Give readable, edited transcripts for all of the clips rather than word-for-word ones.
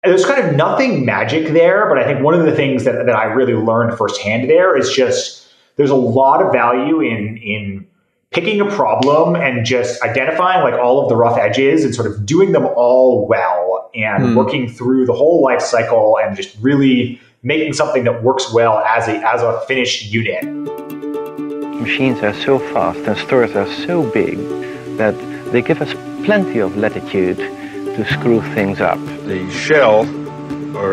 there's kind of nothing magic there, but I think one of the things that I really learned firsthand there is just there's a lot of value in picking a problem and just identifying like all of the rough edges and sort of doing them all well and working through the whole life cycle and just really making something that works well as a finished unit. Machines are so fast and stores are so big that they give us plenty of latitude to screw things up. The shell,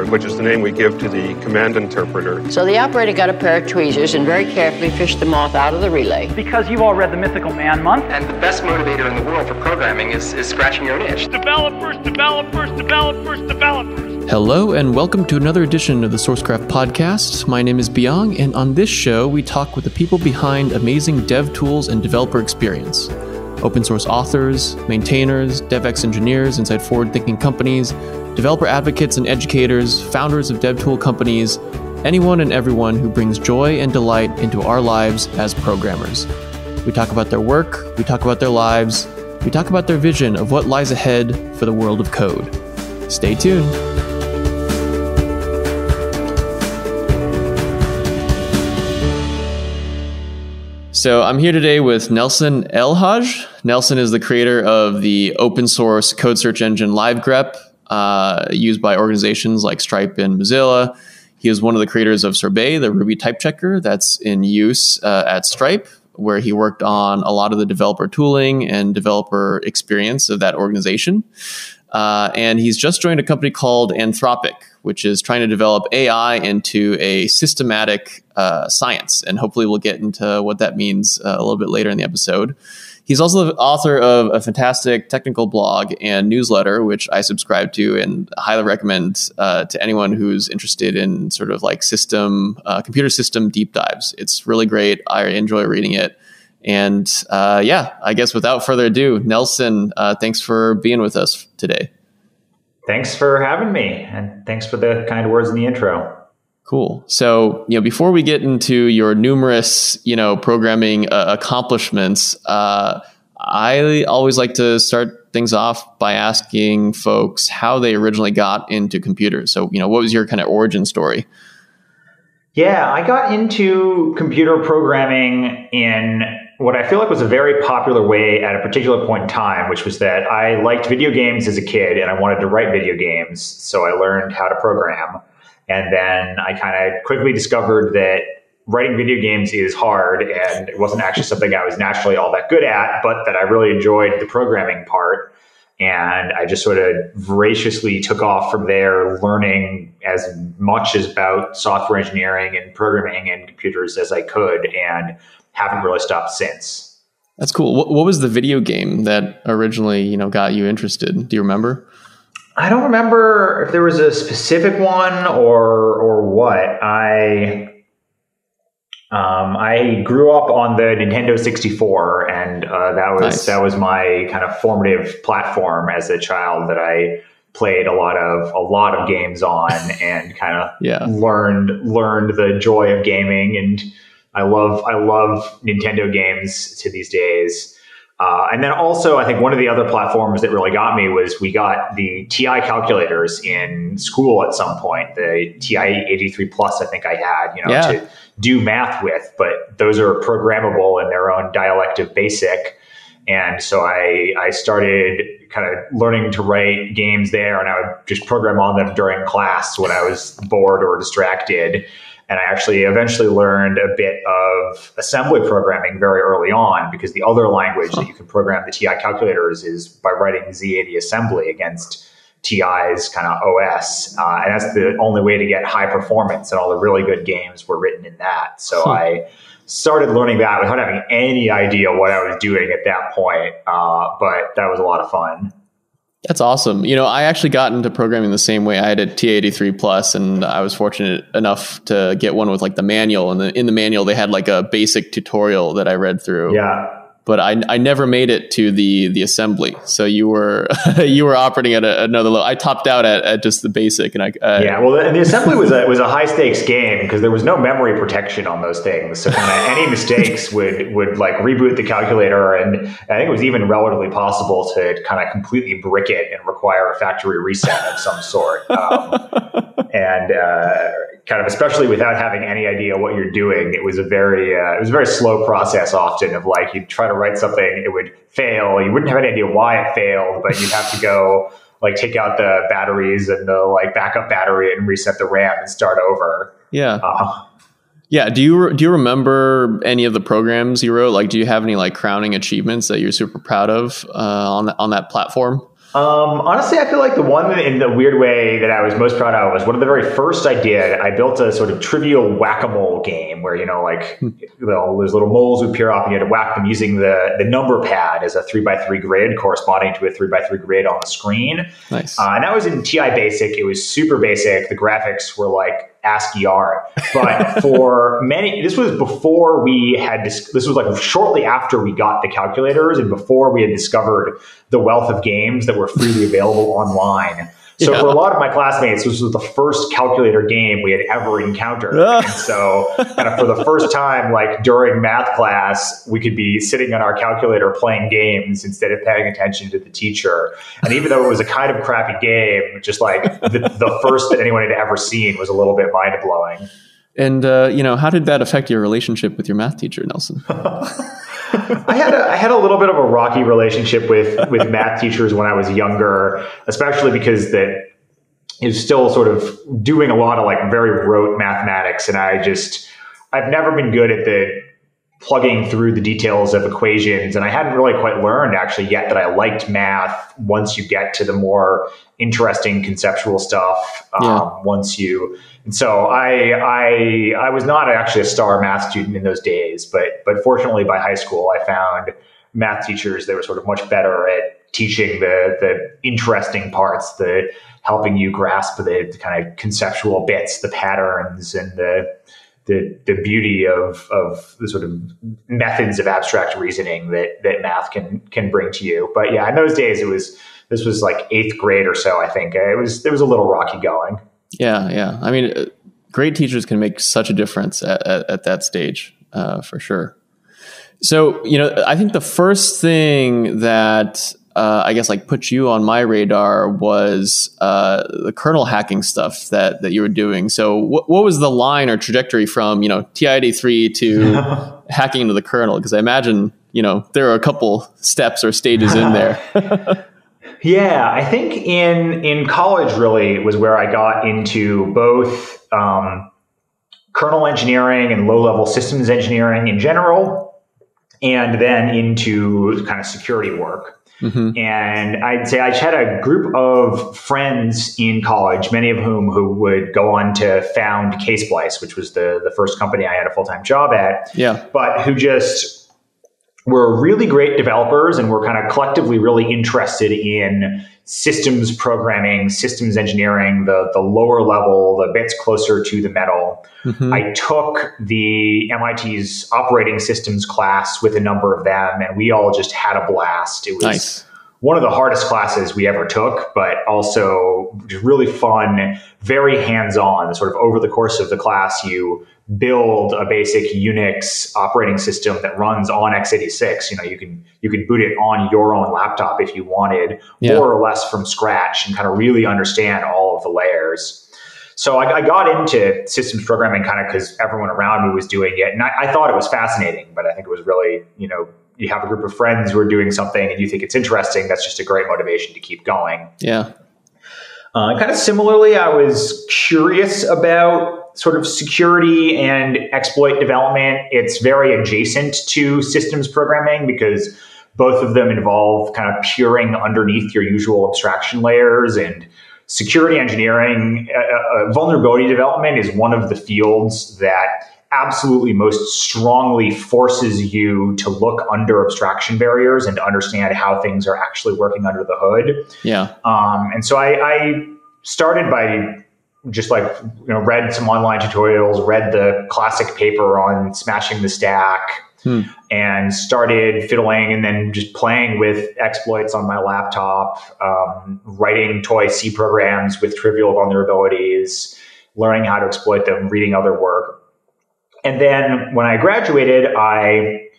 which is the name we give to the command interpreter. So the operator got a pair of tweezers and very carefully fished the moth out of the relay. Because you've all read The Mythical Man Month. And the best motivator in the world for programming is scratching your own itch. Developers. Hello and welcome to another edition of the Sourcegraph Podcast. My name is Beyang, and on this show we talk with the people behind amazing dev tools and developer experience. Open source authors, maintainers, DevX engineers inside forward-thinking companies, developer advocates and educators, founders of dev tool companies, anyone and everyone who brings joy and delight into our lives as programmers. We talk about their work, we talk about their lives, we talk about their vision of what lies ahead for the world of code. Stay tuned. So I'm here today with Nelson Elhage. Nelson is the creator of the open source code search engine Livegrep, used by organizations like Stripe and Mozilla. He is one of the creators of Sorbet, the Ruby type checker that's in use at Stripe, where he worked on a lot of the developer tooling and developer experience of that organization. And he's just joined a company called Anthropic, which is trying to develop AI into a systematic science. And hopefully we'll get into what that means a little bit later in the episode. He's also the author of a fantastic technical blog and newsletter, which I subscribe to and highly recommend to anyone who's interested in sort of like computer system deep dives. It's really great. I enjoy reading it. And I guess without further ado, Nelson, thanks for being with us today. Thanks for having me, and thanks for the kind words in the intro. Cool. So, before we get into your numerous, programming accomplishments, I always like to start things off by asking folks how they originally got into computers. So, what was your kind of origin story? Yeah, I got into computer programming in what I feel like was a very popular way at a particular point in time, which was that I liked video games as a kid and I wanted to write video games. So I learned how to program. And then I kind of quickly discovered that writing video games is hard and it wasn't actually something I was naturally all that good at, but that I really enjoyed the programming part. And I just sort of voraciously took off from there, learning as much about software engineering and programming and computers as I could, and haven't really stopped since. That's cool. What was the video game that originally, got you interested? Do you remember? I don't remember if there was a specific one or what. I grew up on the Nintendo 64, and that was my kind of formative platform as a child that I played a lot of games on and kind of learned the joy of gaming. And I love Nintendo games to these days. And then also, I think one of the other platforms that really got me was we got the TI calculators in school at some point. The TI-83 Plus, I think I had, to do math with, but those are programmable in their own dialect of BASIC. And so I started kind of learning to write games there, and I would just program on them during class when I was bored or distracted. And I actually eventually learned a bit of assembly programming very early on, because the other language that you can program the TI calculators is by writing Z80 assembly against TI's kind of OS. And that's the only way to get high performance, and all the really good games were written in that. So I started learning that without having any idea what I was doing at that point. But that was a lot of fun. That's awesome. I actually got into programming the same way. I had a TI-83 Plus, and I was fortunate enough to get one with like the manual. And in the manual, they had like a basic tutorial that I read through. Yeah. but I never made it to the assembly. So you were you were operating at another level. I topped out at just the basic, and the assembly was a high stakes game because there was no memory protection on those things. So kind of any mistakes would like reboot the calculator, and I think it was even relatively possible to kind of completely brick it and require a factory reset of some sort. Kind of especially without having any idea what you're doing, it was a very slow process often of like you'd try to write something, it would fail. You wouldn't have any idea why it failed, but you'd have to go like take out the batteries and the like backup battery and reset the RAM and start over. Yeah. Yeah. Do you remember any of the programs you wrote? Like, do you have any like crowning achievements that you're super proud of on that platform? Honestly, I feel like the one in the weird way that I was most proud of was one of the very first I did. I built a sort of trivial whack-a-mole game where, there's little moles would appear up and you had to whack them using the number pad as a 3x3 grid corresponding to a 3x3 grid on the screen. Nice. And that was in TI Basic. It was super basic. The graphics were like ASCII art. But for many, this was before we had, this was like shortly after we got the calculators and before we had discovered the wealth of games that were freely available online. So for a lot of my classmates, this was the first calculator game we had ever encountered. And so kind of for the first time, like during math class, we could be sitting on our calculator playing games instead of paying attention to the teacher. And even though it was a kind of crappy game, just like the first that anyone had ever seen was a little bit mind blowing. And, how did that affect your relationship with your math teacher, Nelson? I had a little bit of a rocky relationship with math teachers when I was younger, especially because that is still sort of doing a lot of like very rote mathematics. And I've never been good at the plugging through the details of equations. And I hadn't really quite learned actually yet that I liked math once you get to the more interesting conceptual stuff. And so I was not actually a star math student in those days, but fortunately by high school, I found math teachers that were sort of much better at teaching the interesting parts, the helping you grasp the kind of conceptual bits, the patterns, and the beauty of the sort of methods of abstract reasoning that math can bring to you. But yeah, in those days, this was like 8th grade or so, I think. There was a little rocky going. Yeah. I mean, great teachers can make such a difference at that stage, for sure. So, I think the first thing that I guess like put you on my radar was the kernel hacking stuff that you were doing. So what was the line or trajectory from, TI-83 to hacking into the kernel? Because I imagine, there are a couple steps or stages in there. Yeah, I think in college really was where I got into both kernel engineering and low-level systems engineering in general, and then into kind of security work. Mm-hmm. And I'd say I had a group of friends in college, many of whom who would go on to found Ksplice, which was the first company I had a full-time job at, but who just were really great developers and were kind of collectively really interested in systems programming, systems engineering, the lower level, the bits closer to the metal. Mm-hmm. I took the MIT's operating systems class with a number of them, and we all just had a blast. It was one of the hardest classes we ever took, but also really fun, very hands-on. Sort of over the course of the class, you build a basic Unix operating system that runs on x86. You can boot it on your own laptop if you wanted, more or less from scratch, and kind of really understand all of the layers. So I got into systems programming kind of because everyone around me was doing it, and I thought it was fascinating, but I think it was really, you have a group of friends who are doing something and you think it's interesting, that's just a great motivation to keep going. Yeah. Kind of similarly, I was curious about sort of security and exploit development. It's very adjacent to systems programming because both of them involve kind of peering underneath your usual abstraction layers. And security engineering, vulnerability development is one of the fields that absolutely most strongly forces you to look under abstraction barriers and to understand how things are actually working under the hood. Yeah. And so I started by just read some online tutorials, read the classic paper on smashing the stack, and started fiddling and then just playing with exploits on my laptop, writing toy C programs with trivial vulnerabilities, learning how to exploit them, reading other work. And then when I graduated, like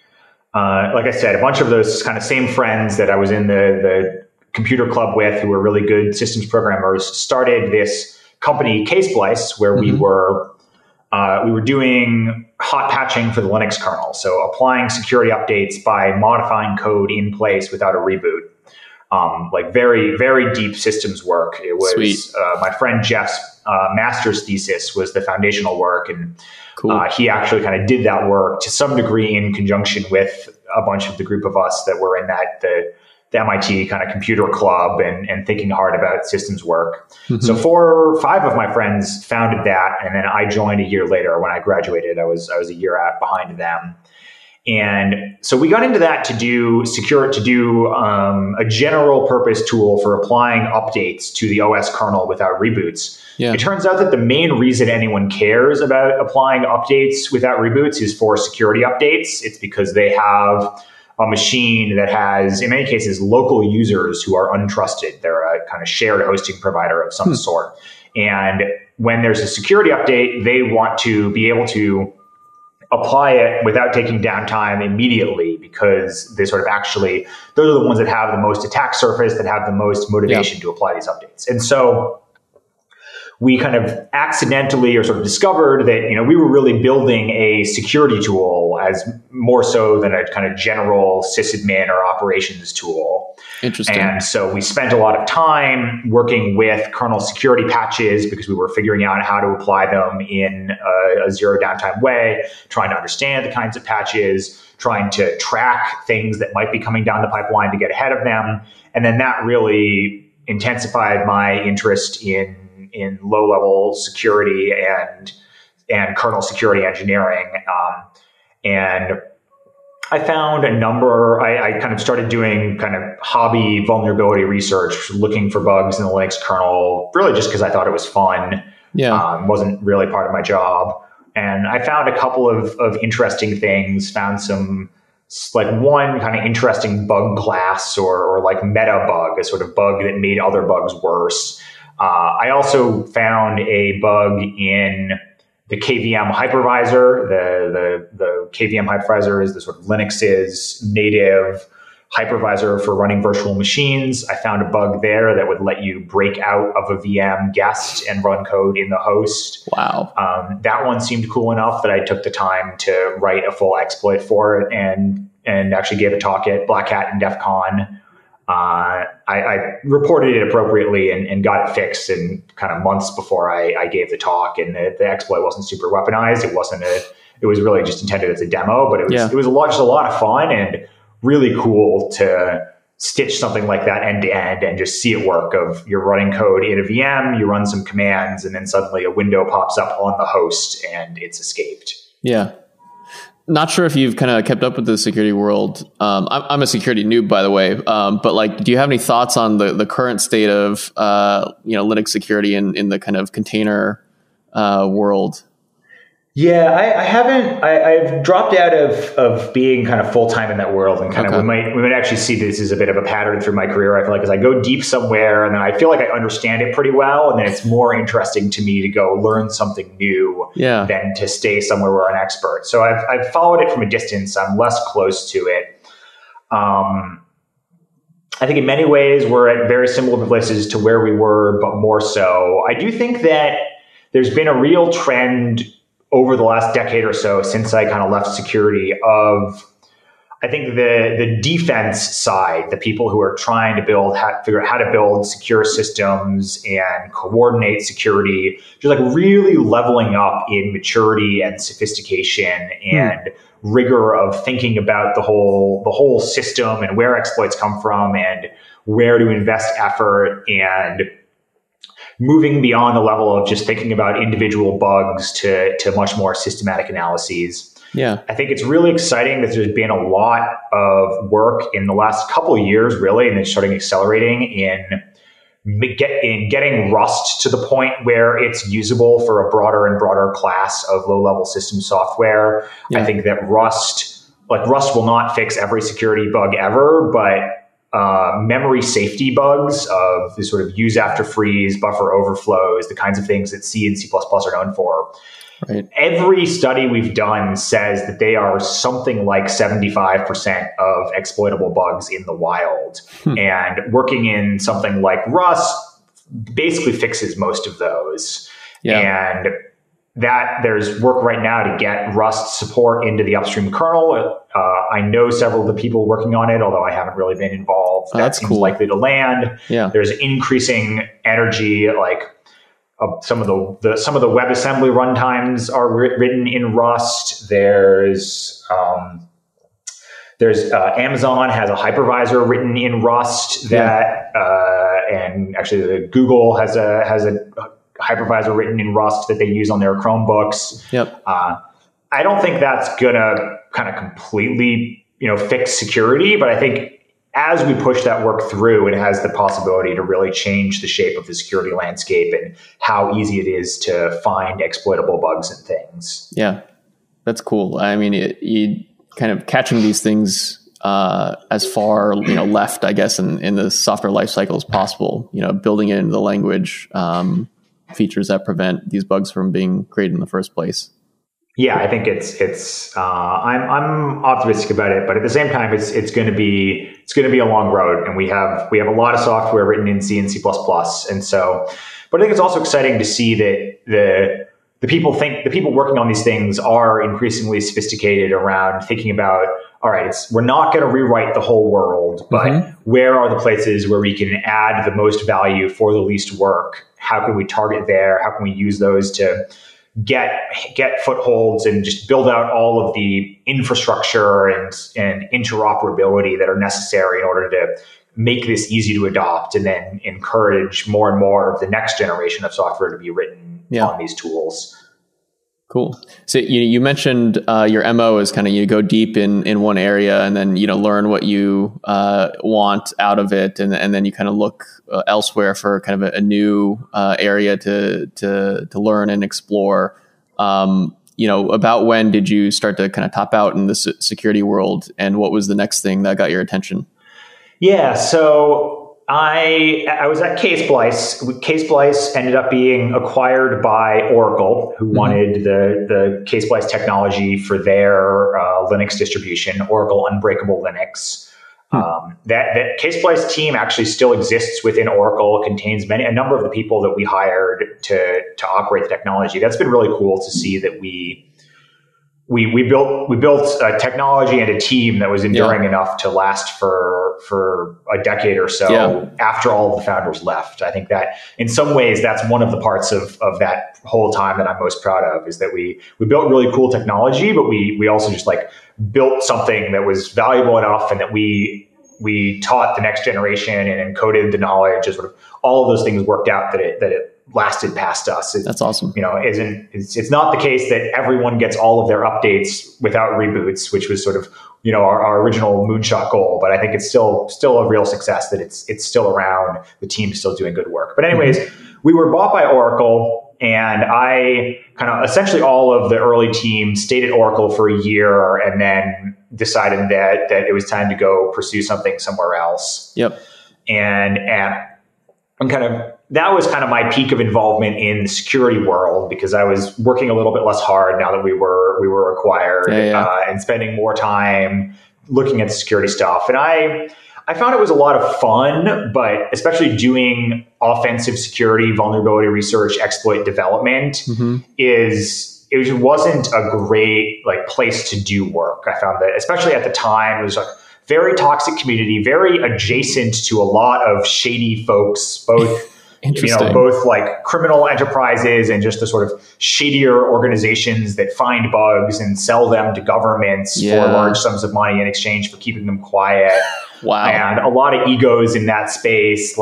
I said, a bunch of those kind of same friends that I was in the computer club with who were really good systems programmers started this company, Ksplice, where we were doing hot patching for the Linux kernel. So applying security updates by modifying code in place without a reboot. Like very, very deep systems work. It was my friend Jeff's master's thesis was the foundational work, and he actually kind of did that work to some degree in conjunction with a bunch of the group of us that were in the MIT kind of computer club and thinking hard about systems work. So 4 or 5 of my friends founded that, and then I joined a year later. When I graduated, I was a year out behind them. And so we got into that to do a general purpose tool for applying updates to the OS kernel without reboots. Yeah. It turns out that the main reason anyone cares about applying updates without reboots is for security updates. It's because they have a machine that has, in many cases, local users who are untrusted. They're a kind of shared hosting provider of some sort. And when there's a security update, they want to be able to apply it without taking downtime immediately, because they sort of actually, those are the ones that have the most attack surface, that have the most motivation to apply these updates. And so we kind of accidentally or sort of discovered that, we were really building a security tool as more so than a kind of general sysadmin or operations tool. Interesting. And so we spent a lot of time working with kernel security patches because we were figuring out how to apply them in a zero downtime way, trying to understand the kinds of patches, trying to track things that might be coming down the pipeline to get ahead of them. And then that really intensified my interest in low-level security and kernel security engineering. And I found I kind of started doing kind of hobby vulnerability research, looking for bugs in the Linux kernel, really just because I thought it was fun. Yeah. Wasn't really part of my job. And I found a couple of interesting things, found some, like one kind of interesting bug class or like meta bug, a sort of bug that made other bugs worse. I also found a bug in the KVM hypervisor. The KVM hypervisor is the sort of Linux's native hypervisor for running virtual machines. I found a bug there that would let you break out of a VM guest and run code in the host. Wow. That one seemed cool enough that I took the time to write a full exploit for it and actually gave a talk at Black Hat and DEF CON. I reported it appropriately and got it fixed in kind of months before I gave the talk, and the exploit wasn't super weaponized. It was really just intended as a demo, but it was just a lot of fun and really cool to stitch something like that end to end and just see it work. Of you're running code in a VM, you run some commands, and then suddenly a window pops up on the host and it's escaped. Yeah. Not sure if you've kind of kept up with the security world. I'm a security noob, by the way. But like, do you have any thoughts on the current state of Linux security in the kind of container world? Yeah, I haven't. I've dropped out of being kind of full time in that world, and kind of we might actually see this as a bit of a pattern through my career. I feel like as I go deep somewhere, and then I feel like I understand it pretty well, and then it's more interesting to me to go learn something new than to stay somewhere where I'm an expert. So I've followed it from a distance. I'm less close to it. I think in many ways we're at very similar places to where we were, but more so. I do think that there's been a real trend over the last decade or so since I kind of left security of, I think the defense side, the people who are trying to figure out how to build secure systems and coordinate security, just like really leveling up in maturity and sophistication and rigor of thinking about the whole system and where exploits come from and where to invest effort, and moving beyond the level of just thinking about individual bugs to much more systematic analyses. Yeah, I think it's really exciting that there's been a lot of work in the last couple of years, really, and then starting accelerating in getting Rust to the point where it's usable for a broader and broader class of low-level system software. Yeah. I think that Rust like Rust will not fix every security bug ever, but memory safety bugs of the sort of use after freeze, buffer overflows, the kinds of things that C and C++ are known for. Right. Every study we've done says that they are something like 75% of exploitable bugs in the wild. And working in something like Rust basically fixes most of those. Yeah. And that there's work right now to get Rust support into the upstream kernel. I know several of the people working on it, although I haven't really been involved. That that's seems cool. likely to land. Yeah. There's increasing energy, like some of the WebAssembly runtimes are written in Rust. There's Amazon has a hypervisor written in Rust that, and actually Google has a hypervisor written in Rust that they use on their Chromebooks. Yep. I don't think that's gonna kind of completely, fix security, but I think as we push that work through, it has the possibility to really change the shape of the security landscape and how easy it is to find exploitable bugs and things. Yeah, that's cool. I mean, you kind of catching these things as far left, I guess, in the software lifecycle as possible. Building it into the language, features that prevent these bugs from being created in the first place. Yeah, I think I'm optimistic about it, but at the same time, it's going to be a long road, and we have a lot of software written in C and C++, and so. But I think it's also exciting to see that the people working on these things are increasingly sophisticated around thinking about, all right, we're not going to rewrite the whole world, but where are the places where we can add the most value for the least work? How can we target there? How can we use those to get footholds and just build out all of the infrastructure and interoperability that are necessary in order to make this easy to adopt, and then encourage more and more of the next generation of software to be written on these tools. Cool. So you mentioned your MO is kind of you go deep in one area and then learn what you want out of it, and then you kind of look elsewhere for kind of a new area to learn and explore. About when did you start to kind of top out in the security world, and what was the next thing that got your attention? Yeah, so I was at K-Splice. K-Splice ended up being acquired by Oracle, who wanted the K-Splice technology for their Linux distribution, Oracle Unbreakable Linux. That K-Splice team actually still exists within Oracle. It contains a number of the people that we hired to operate the technology. That's been really cool to see that we built a technology and a team that was enduring enough to last for a decade or so after all of the founders left. I think that in some ways that's one of the parts of that whole time that I'm most proud of, is that we built really cool technology, but we also just built something that was valuable enough, and that we taught the next generation and encoded the knowledge, and sort of all of those things worked out that it lasted past us. That's awesome. It's not the case that everyone gets all of their updates without reboots, which was sort of our original moonshot goal. But I think it's still a real success that it's still around. The team's still doing good work. But anyways, we were bought by Oracle, and I kind of essentially all of the early team stayed at Oracle for a year, and then decided that it was time to go pursue something somewhere else. Yep. And that was kind of my peak of involvement in the security world, because I was working a little bit less hard now that we were acquired, and spending more time looking at the security stuff. And I found it was a lot of fun, but especially doing offensive security, vulnerability research, exploit development it wasn't a great place to do work. I found that, especially at the time, it was very toxic community, very adjacent to a lot of shady folks, both both criminal enterprises and just the sort of shadier organizations that find bugs and sell them to governments for large sums of money in exchange for keeping them quiet. Wow. And a lot of egos in that space,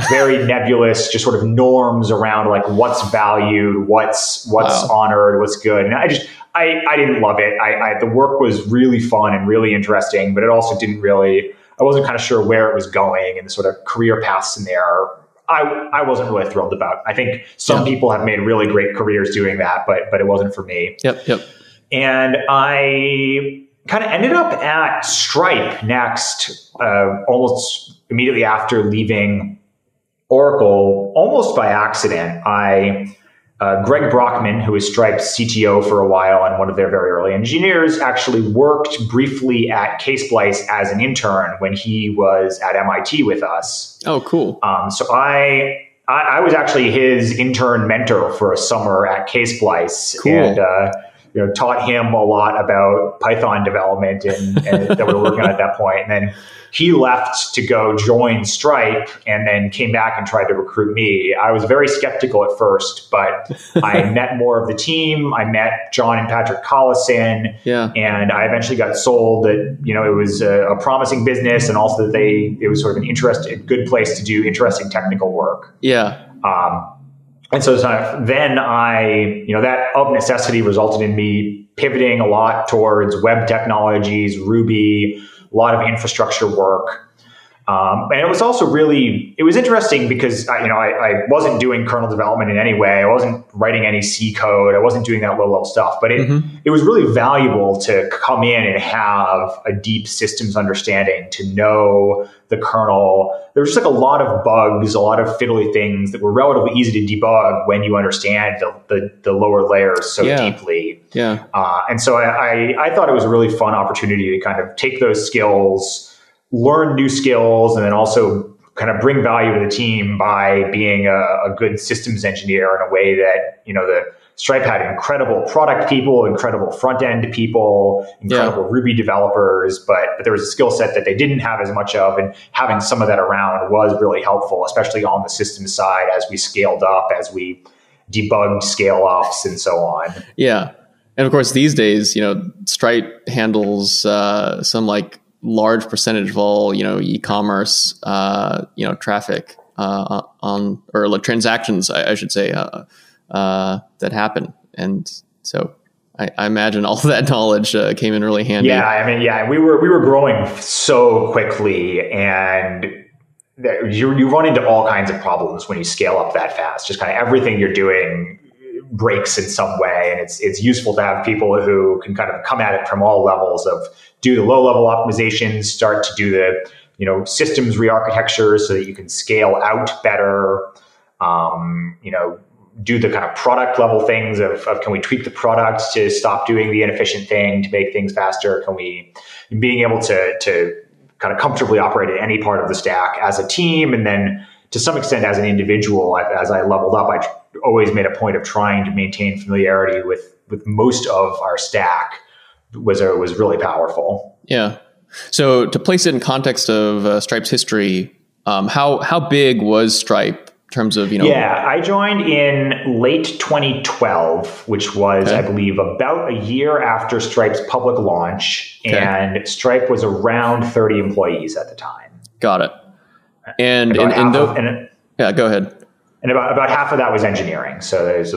very nebulous, just sort of norms around what's valued, what's honored, what's good. And I didn't love it. The work was really fun and really interesting, but it also I wasn't kind of sure where it was going, and the sort of career paths in there I wasn't really thrilled about. I think some people have made really great careers doing that, but it wasn't for me. Yep. And I kind of ended up at Stripe next, almost immediately after leaving Oracle, almost by accident. Greg Brockman, who was Stripe's CTO for a while and one of their very early engineers, actually worked briefly at Ksplice as an intern when he was at MIT with us. Oh, cool. So I was actually his intern mentor for a summer at Ksplice. Cool. And taught him a lot about Python development and that we were working on at that point. And then he left to go join Stripe and then came back and tried to recruit me. I was very skeptical at first, but I met more of the team. I met John and Patrick Collison, and I eventually got sold that, it was a promising business, and also that it was sort of a good place to do interesting technical work. Yeah. And so then that of necessity resulted in me pivoting a lot towards web technologies, Ruby, a lot of infrastructure work. And it was also it was interesting because, I wasn't doing kernel development in any way. I wasn't writing any C code. I wasn't doing that low level stuff, but it was really valuable to come in and have a deep systems understanding, to know the kernel. There was just a lot of bugs, a lot of fiddly things that were relatively easy to debug when you understand the lower layers so deeply. Yeah. And so I thought it was a really fun opportunity to kind of take those skills, learn new skills, and then also kind of bring value to the team by being a good systems engineer in a way that, the Stripe had incredible product people, incredible front-end people, incredible Ruby developers, but there was a skill set that they didn't have as much of, and having some of that around was really helpful, especially on the systems side as we scaled up, as we debugged scale-offs and so on. Yeah. And of course, these days, Stripe handles some large percentage of all, e-commerce, traffic transactions, I should say, that happen. And so I imagine all of that knowledge came in really handy. Yeah, we were growing so quickly, and you run into all kinds of problems when you scale up that fast. Just kind of everything you're doing breaks in some way, and it's useful to have people who can kind of come at it from all levels of do the low level optimizations, start to do the systems re-architecture so that you can scale out better, do the kind of product level things of can we tweak the product to stop doing the inefficient thing to make things faster? Being able to kind of comfortably operate at any part of the stack as a team, and then to some extent as an individual. As I leveled up, I always made a point of trying to maintain familiarity with most of our stack. Was really powerful. Yeah. So to place it in context of Stripe's history, how big was Stripe in terms of, Yeah, I joined in late 2012, which was, I believe, about a year after Stripe's public launch. Okay. And Stripe was around 30 employees at the time. Got it. And go ahead. And about half of that was engineering. So there's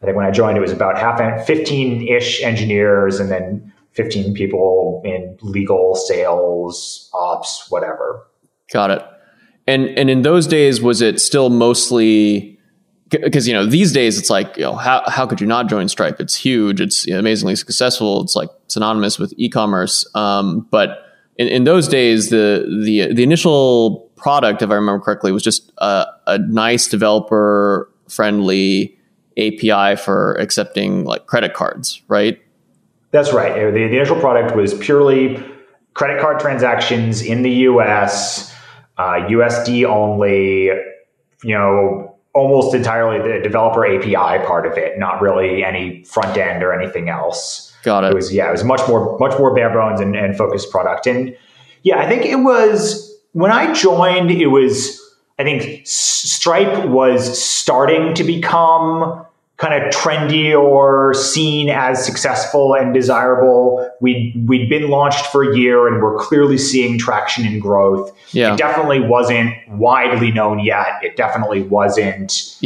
I think when I joined, it was about 15-ish engineers, and then 15 people in legal, sales, ops, whatever. Got it. And in those days, was it still mostly, because these days it's how could you not join Stripe? It's huge. It's amazingly successful. It's synonymous with e-commerce. But in those days, the initial product, if I remember correctly, was just a nice developer friendly API for accepting credit cards, right? That's right. The initial product was purely credit card transactions in the US, USD only, almost entirely the developer API part of it, not really any front end or anything else. Got it. It was much more bare bones and focused product. And I think it was, when I joined, I think Stripe was starting to become kind of trendy or seen as successful and desirable. We'd been launched for a year, and we're clearly seeing traction and growth. Yeah. It definitely wasn't widely known yet. It definitely wasn't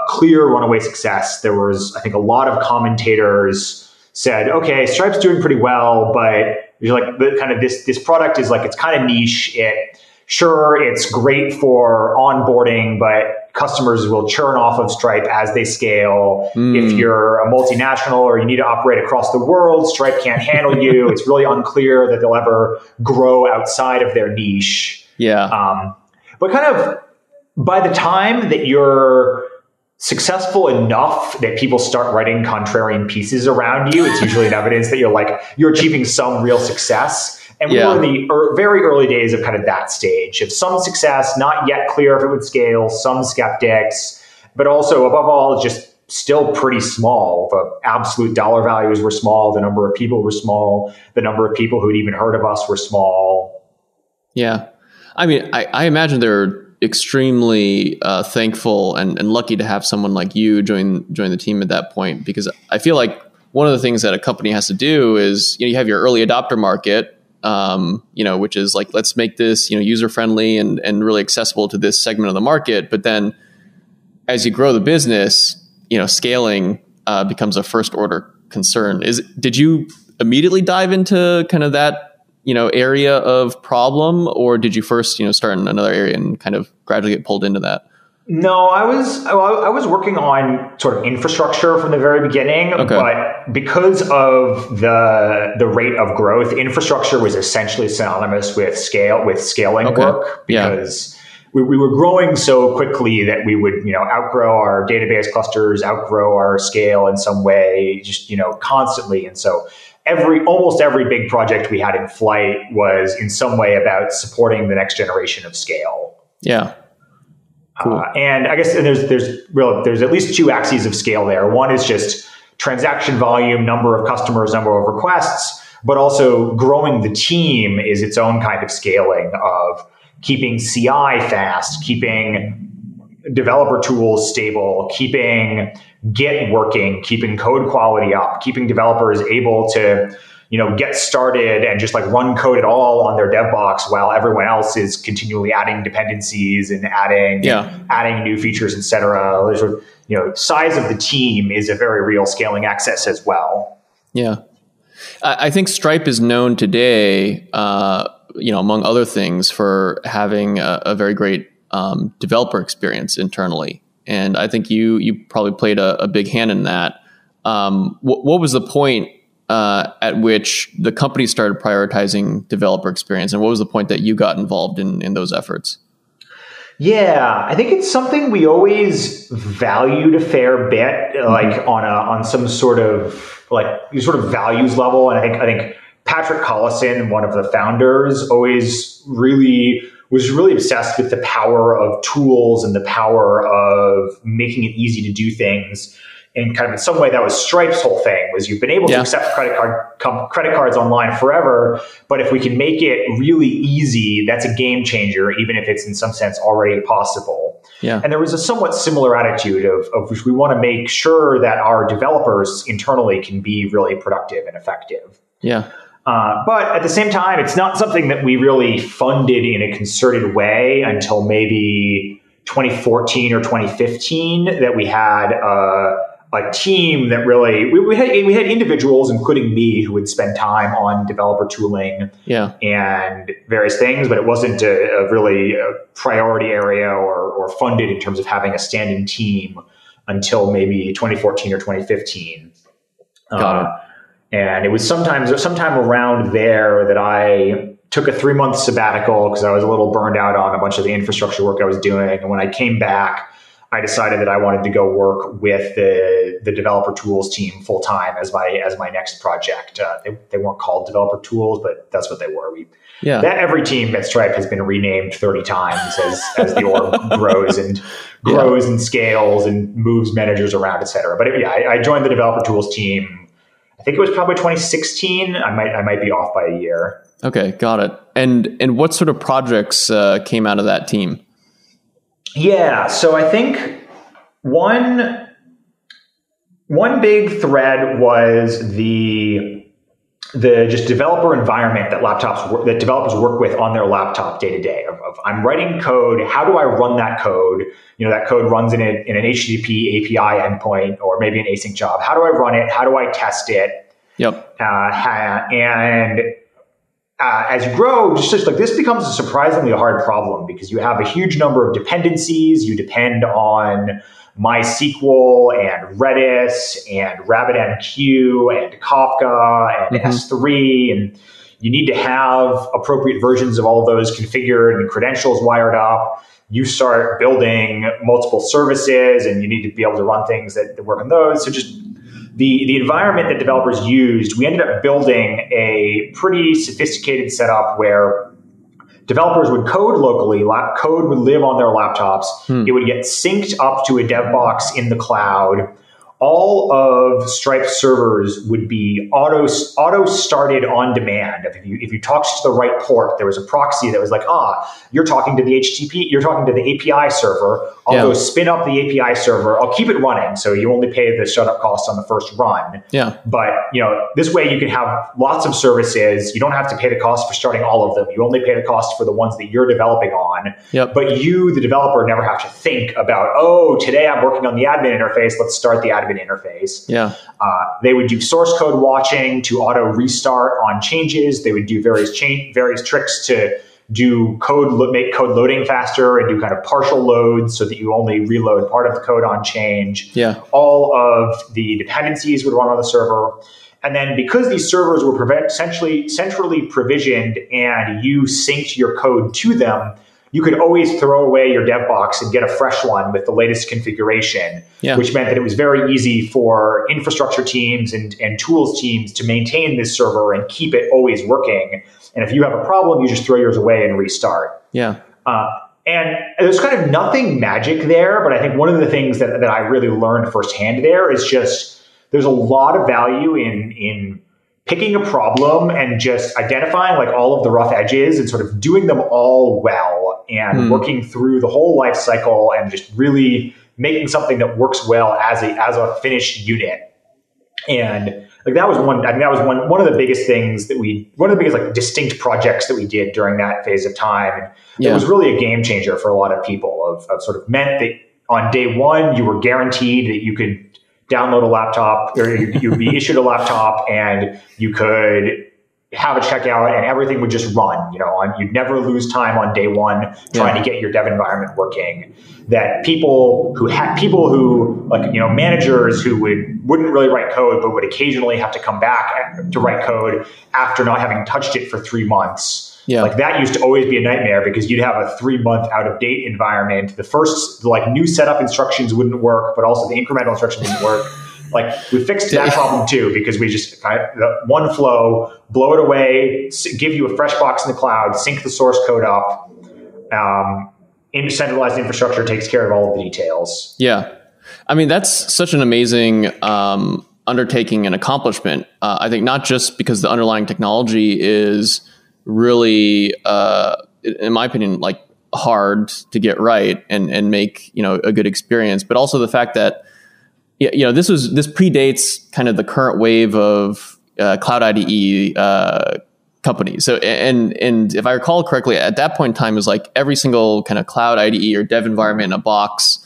clear runaway success. There was, I think, a lot of commentators said, okay, Stripe's doing pretty well, but this product is it's kind of niche. It's great for onboarding, but customers will churn off of Stripe as they scale. If you're a multinational or you need to operate across the world, Stripe can't handle you. It's really unclear that they'll ever grow outside of their niche. Yeah. But kind of by the time that you're successful enough that people start writing contrarian pieces around you, it's usually an evidence that you're achieving some real success. And we were in the very early days of kind of that stage of some success, not yet clear if it would scale, some skeptics, but also above all, just still pretty small. The absolute dollar values were small. The number of people were small. The number of people who'd even heard of us were small. Yeah. I mean, I imagine they're extremely thankful and lucky to have someone like you join the team at that point, because I feel like one of the things that a company has to do is, you have your early adopter market, which is like, let's make this, user friendly and really accessible to this segment of the market. But then as you grow the business, scaling becomes a first order concern. Did you immediately dive into kind of that, area of problem, or did you first, start in another area and kind of gradually get pulled into that? No, I was working on sort of infrastructure from the very beginning, but because of the rate of growth, infrastructure was essentially synonymous with scaling work, because we were growing so quickly that we would, outgrow our database clusters, outgrow our scale in some way, just, constantly. And so almost every big project we had in flight was in some way about supporting the next generation of scale. Yeah. Cool. And I guess there's at least two axes of scale there. One is just transaction volume, number of customers, number of requests, but also growing the team is its own kind of scaling of keeping CI fast, keeping developer tools stable, keeping Git working, keeping code quality up, keeping developers able to, get started and just run code at all on their dev box while everyone else is continually adding dependencies and adding new features, et cetera. Size of the team is a very real scaling axis as well. Yeah. I think Stripe is known today, among other things, for having a very great developer experience internally. And I think you probably played a big hand in that. What was the point at which the company started prioritizing developer experience, and what was the point that you got involved in those efforts? Yeah, I think it's something we always valued a fair bit, on some sort of values level. And I think Patrick Collison, one of the founders, always was really obsessed with the power of tools and the power of making it easy to do things. And kind of in some way, that was Stripe's whole thing, was you've been able to accept credit cards online forever, but if we can make it really easy, that's a game changer, even if it's in some sense already possible. Yeah. And there was a somewhat similar attitude of which we want to make sure that our developers internally can be really productive and effective. Yeah. But at the same time, it's not something that we really funded in a concerted way until maybe 2014 or 2015, that we had a team that really, we had individuals, including me, who would spend time on developer tooling and various things, but it wasn't a really priority area or funded in terms of having a standing team until maybe 2014 or 2015. Got it. And it was sometime around there that I took a 3-month sabbatical because I was a little burned out on a bunch of the infrastructure work I was doing. And when I came back, I decided that I wanted to go work with the developer tools team full time as my next project. They weren't called developer tools, but that's what they were. Every team at Stripe has been renamed 30 times as the org grows and scales and moves managers around, et cetera. But I joined the developer tools team. I think it was probably 2016. I might be off by a year. Okay, got it. And what sort of projects came out of that team? Yeah, so I think one big thread was the just developer environment that developers work with on their laptop day to day. Of I'm writing code, how do I run that code? That code runs in an HTTP API endpoint or maybe an async job. How do I run it? How do I test it? Yep. And as you grow, just like this becomes a surprisingly hard problem because you have a huge number of dependencies. You depend on MySQL and Redis and RabbitMQ and Kafka and S3, and you need to have appropriate versions of all of those configured and credentials wired up. You start building multiple services, and you need to be able to run things that work on those. So just the environment that developers used, we ended up building a pretty sophisticated setup where developers would code locally, code would live on their laptops. It would get synced up to a dev box in the cloud. All of Stripe's servers would be auto started on demand. If you talked to the right port, there was a proxy that was like, you're talking to the HTTP, you're talking to the API server. I'll go spin up the API server. I'll keep it running, so you only pay the startup cost on the first run. Yeah. But this way you can have lots of services. You don't have to pay the cost for starting all of them. You only pay the cost for the ones that you're developing on. Yep. But you, the developer, never have to think about, today I'm working on the admin interface. Let's start the admin interface. Yeah. They would do source code watching to auto restart on changes. They would do various tricks to make code loading faster and do kind of partial loads so that you only reload part of the code on change. Yeah. All of the dependencies would run on the server. And then because these servers were centrally provisioned and you synced your code to them, you could always throw away your dev box and get a fresh one with the latest configuration, which meant that it was very easy for infrastructure teams and tools teams to maintain this server and keep it always working. And if you have a problem, you just throw yours away and restart. Yeah. And there's kind of nothing magic there, but I think one of the things that I really learned firsthand there is just there's a lot of value in picking a problem and just identifying like all of the rough edges and sort of doing them all well and working through the whole life cycle and just really making something that works well as a finished unit. And like that was one of the biggest things one of the biggest like distinct projects that we did during that phase of time. And it was really a game changer for a lot of people of sort of meant that on day one, you were guaranteed that you could download a laptop, or you would be issued a laptop, and you could have a checkout, and everything would just run. You'd never lose time on day one trying to get your dev environment working. That people who managers who wouldn't really write code, but would occasionally have to come back to write code after not having touched it for 3 months. Yeah. Like that used to always be a nightmare because you'd have a 3-month out of date environment. The first new setup instructions wouldn't work, but also the incremental instructions wouldn't work. Like we fixed that problem too, because we just the one flow, blow it away, give you a fresh box in the cloud, sync the source code up. Centralized infrastructure takes care of all of the details. Yeah. I mean, that's such an amazing undertaking and accomplishment. I think not just because the underlying technology is really, in my opinion, like hard to get right and make, a good experience, but also the fact that, this predates kind of the current wave of Cloud IDE companies. So, and if I recall correctly, at that point in time, it was like every single kind of Cloud IDE or dev environment in a box,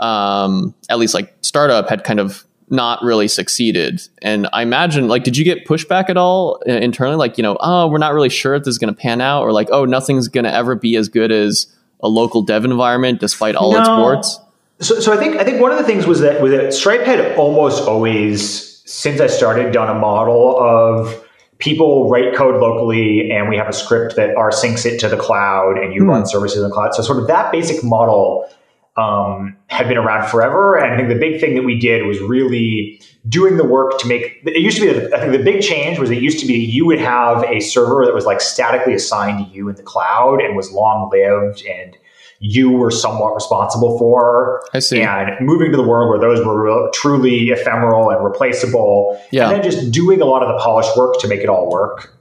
at least like startup, had kind of not really succeeded. And I imagine, like, did you get pushback at all internally? Like, we're not really sure if this is going to pan out, or like, nothing's going to ever be as good as a local dev environment despite all its warts? So I think one of the things was that Stripe had almost always, since I started, done a model of people write code locally and we have a script that syncs it to the cloud and you run services in the cloud. So sort of that basic model had been around forever. And I think the big thing that we did was really doing the work to make it. Used to be, I think the big change was it used to be you would have a server that was like statically assigned to you in the cloud and was long lived and you were somewhat responsible for. I see. And moving to the world where those were truly ephemeral and replaceable, and then just doing a lot of the polished work to make it all work.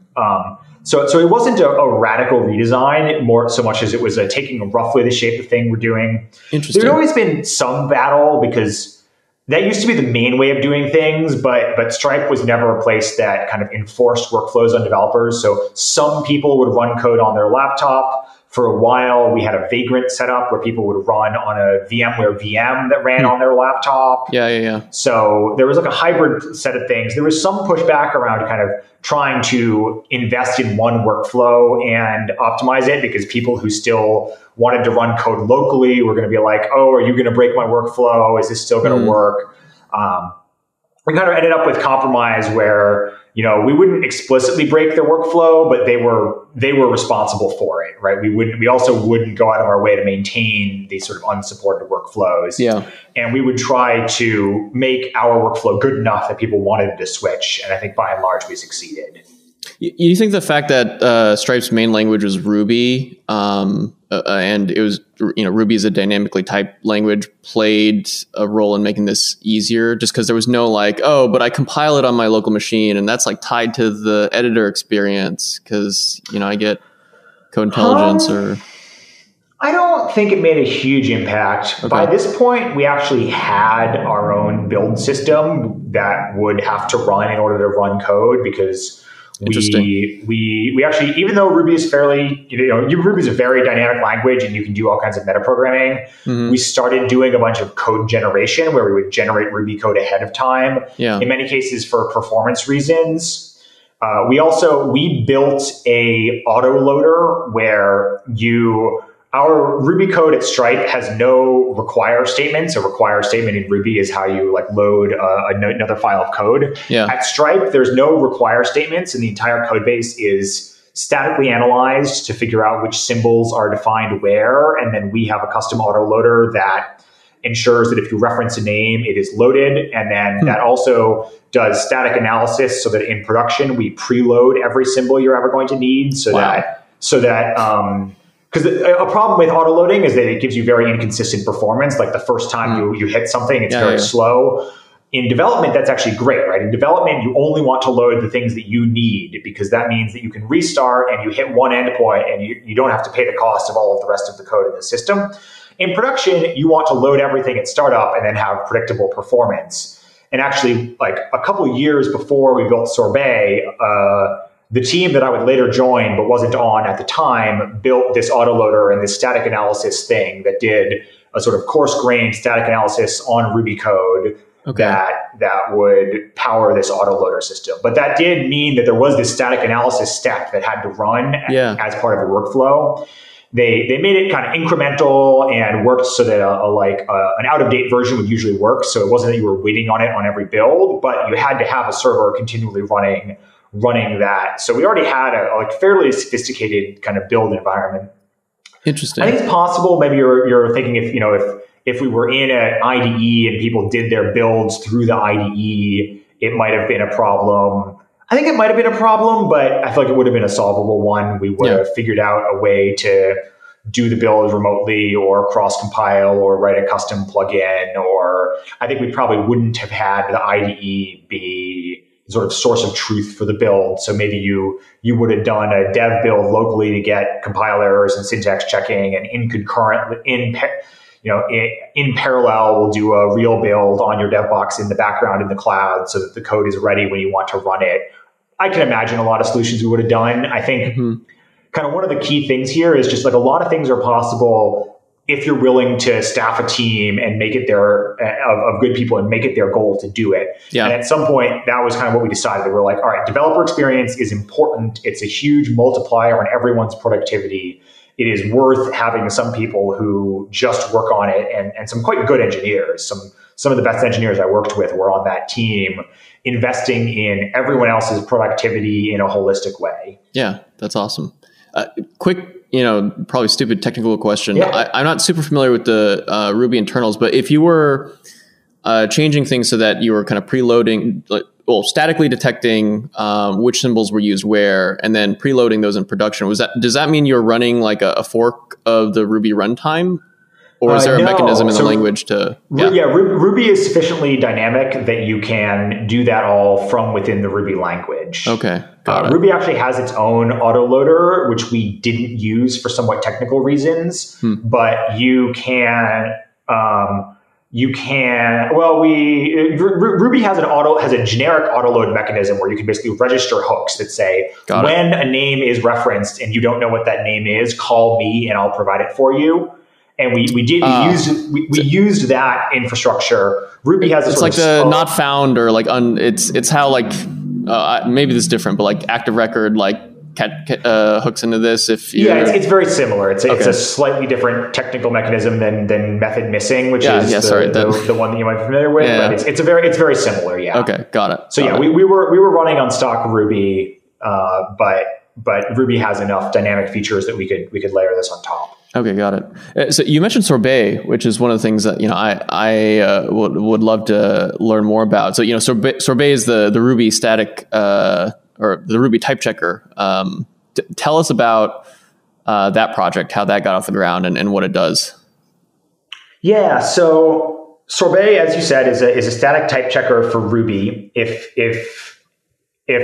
So it wasn't a radical redesign more so much as it was taking roughly the shape of thing we're doing. Interesting. There's always been some battle because that used to be the main way of doing things, but Stripe was never a place that kind of enforced workflows on developers. So some people would run code on their laptop For a while, we had a Vagrant setup where people would run on a VMware VM that ran on their laptop. Yeah. So there was like a hybrid set of things. There was some pushback around kind of trying to invest in one workflow and optimize it, because people who still wanted to run code locally were going to be like, oh, are you going to break my workflow? Is this still going to work? We kind of ended up with compromise where, we wouldn't explicitly break their workflow, but they were responsible for it, right? We also wouldn't go out of our way to maintain these sort of unsupported workflows. Yeah. And we would try to make our workflow good enough that people wanted to switch. And I think by and large, we succeeded. You think the fact that Stripe's main language was Ruby, and it was, Ruby is a dynamically typed language, played a role in making this easier, just because there was no but I compile it on my local machine, and that's tied to the editor experience because, I get code intelligence or... I don't think it made a huge impact. Okay. By this point, we actually had our own build system that would have to run in order to run code, because we actually, even though Ruby is fairly, Ruby is a very dynamic language and you can do all kinds of metaprogramming, we started doing a bunch of code generation where we would generate Ruby code ahead of time. Yeah. In many cases for performance reasons. We built a autoloader where our Ruby code at Stripe has no require statements. A require statement in Ruby is how you load another file of code. Yeah. At Stripe, there's no require statements, and the entire code base is statically analyzed to figure out which symbols are defined where. And then we have a custom autoloader that ensures that if you reference a name, it is loaded. And then that also does static analysis so that in production, we preload every symbol you're ever going to need because a problem with autoloading is that it gives you very inconsistent performance. Like the first time you hit something, it's very slow. In development, that's actually great, right? In development, you only want to load the things that you need, because that means that you can restart and you hit one endpoint and you don't have to pay the cost of all of the rest of the code in the system. In production, you want to load everything at startup and then have predictable performance. And actually, a couple of years before we built Sorbet, the team that I would later join, but wasn't on at the time, built this autoloader and this static analysis thing that did a sort of coarse-grained static analysis on Ruby code that would power this autoloader system. But that did mean that there was this static analysis step that had to run as part of the workflow. They made it kind of incremental and worked so that an out-of-date version would usually work. So it wasn't that you were waiting on it on every build, but you had to have a server continually running that. So we already had a fairly sophisticated kind of build environment. Interesting. I think it's possible. Maybe you're thinking if we were in an IDE and people did their builds through the IDE, it might have been a problem. I think it might have been a problem, but I feel like it would have been a solvable one. We would have figured out a way to do the build remotely or cross-compile or write a custom plugin, or I think we probably wouldn't have had the IDE be sort of source of truth for the build. So maybe you would have done a dev build locally to get compile errors and syntax checking, and in parallel, we'll do a real build on your dev box in the background in the cloud so that the code is ready when you want to run it. I can imagine a lot of solutions we would have done. I think kind of one of the key things here is just a lot of things are possible if you're willing to staff a team and make it of good people and make it their goal to do it. Yeah. And at some point, that was kind of what we decided. We're like, all right, developer experience is important. It's a huge multiplier on everyone's productivity. It is worth having some people who just work on it, and some quite good engineers. Some of the best engineers I worked with were on that team, investing in everyone else's productivity in a holistic way. Yeah, that's awesome. Quick, probably stupid technical question. Yeah. I'm not super familiar with the Ruby internals, but if you were changing things so that you were kind of preloading, statically detecting which symbols were used where, and then preloading those in production, does that mean you're running a fork of the Ruby runtime? Or is there a mechanism in the language to... Ruby is sufficiently dynamic that you can do that all from within the Ruby language. Okay, got it. Ruby actually has its own autoloader, which we didn't use for somewhat technical reasons, but you can you can, Ruby has a generic autoload mechanism where you can basically register hooks that say, when a name is referenced and you don't know what that name is, call me and I'll provide it for you. And we used that infrastructure. Ruby has it's like the not found, or like it's how like maybe this is different, but like active record like hooks into this. It's very similar. It's a slightly different technical mechanism than method missing, which is the one that you might be familiar with. Yeah. But it's very similar. Yeah. Okay, got it. So we were running on stock Ruby, but Ruby has enough dynamic features that we could layer this on top. Okay, got it. So you mentioned Sorbet, which is one of the things that I would love to learn more about. So Sorbet is the Ruby static or the Ruby type checker. Tell us about that project, how that got off the ground, and what it does. Yeah, so Sorbet, as you said, is a static type checker for Ruby. If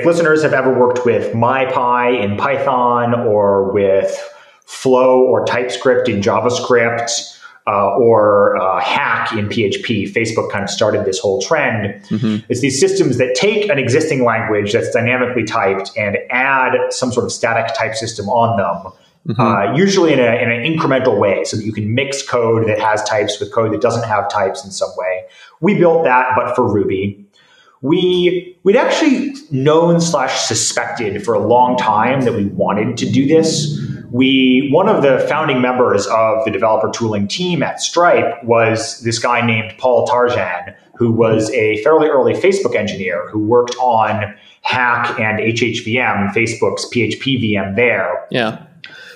listeners have ever worked with MyPy in Python, or with Flow or TypeScript in JavaScript, or Hack in PHP, Facebook kind of started this whole trend. Mm-hmm. It's these systems that take an existing language that's dynamically typed and add some sort of static type system on them, mm-hmm. Usually in an incremental way, so that you can mix code that has types with code that doesn't have types in some way. We built that, but for Ruby. We'd actually known/suspected for a long time that we wanted to do this. One of the founding members of the developer tooling team at Stripe was this guy named Paul Tarjan, who was a fairly early Facebook engineer who worked on Hack and HHVM, Facebook's PHP VM there. Yeah.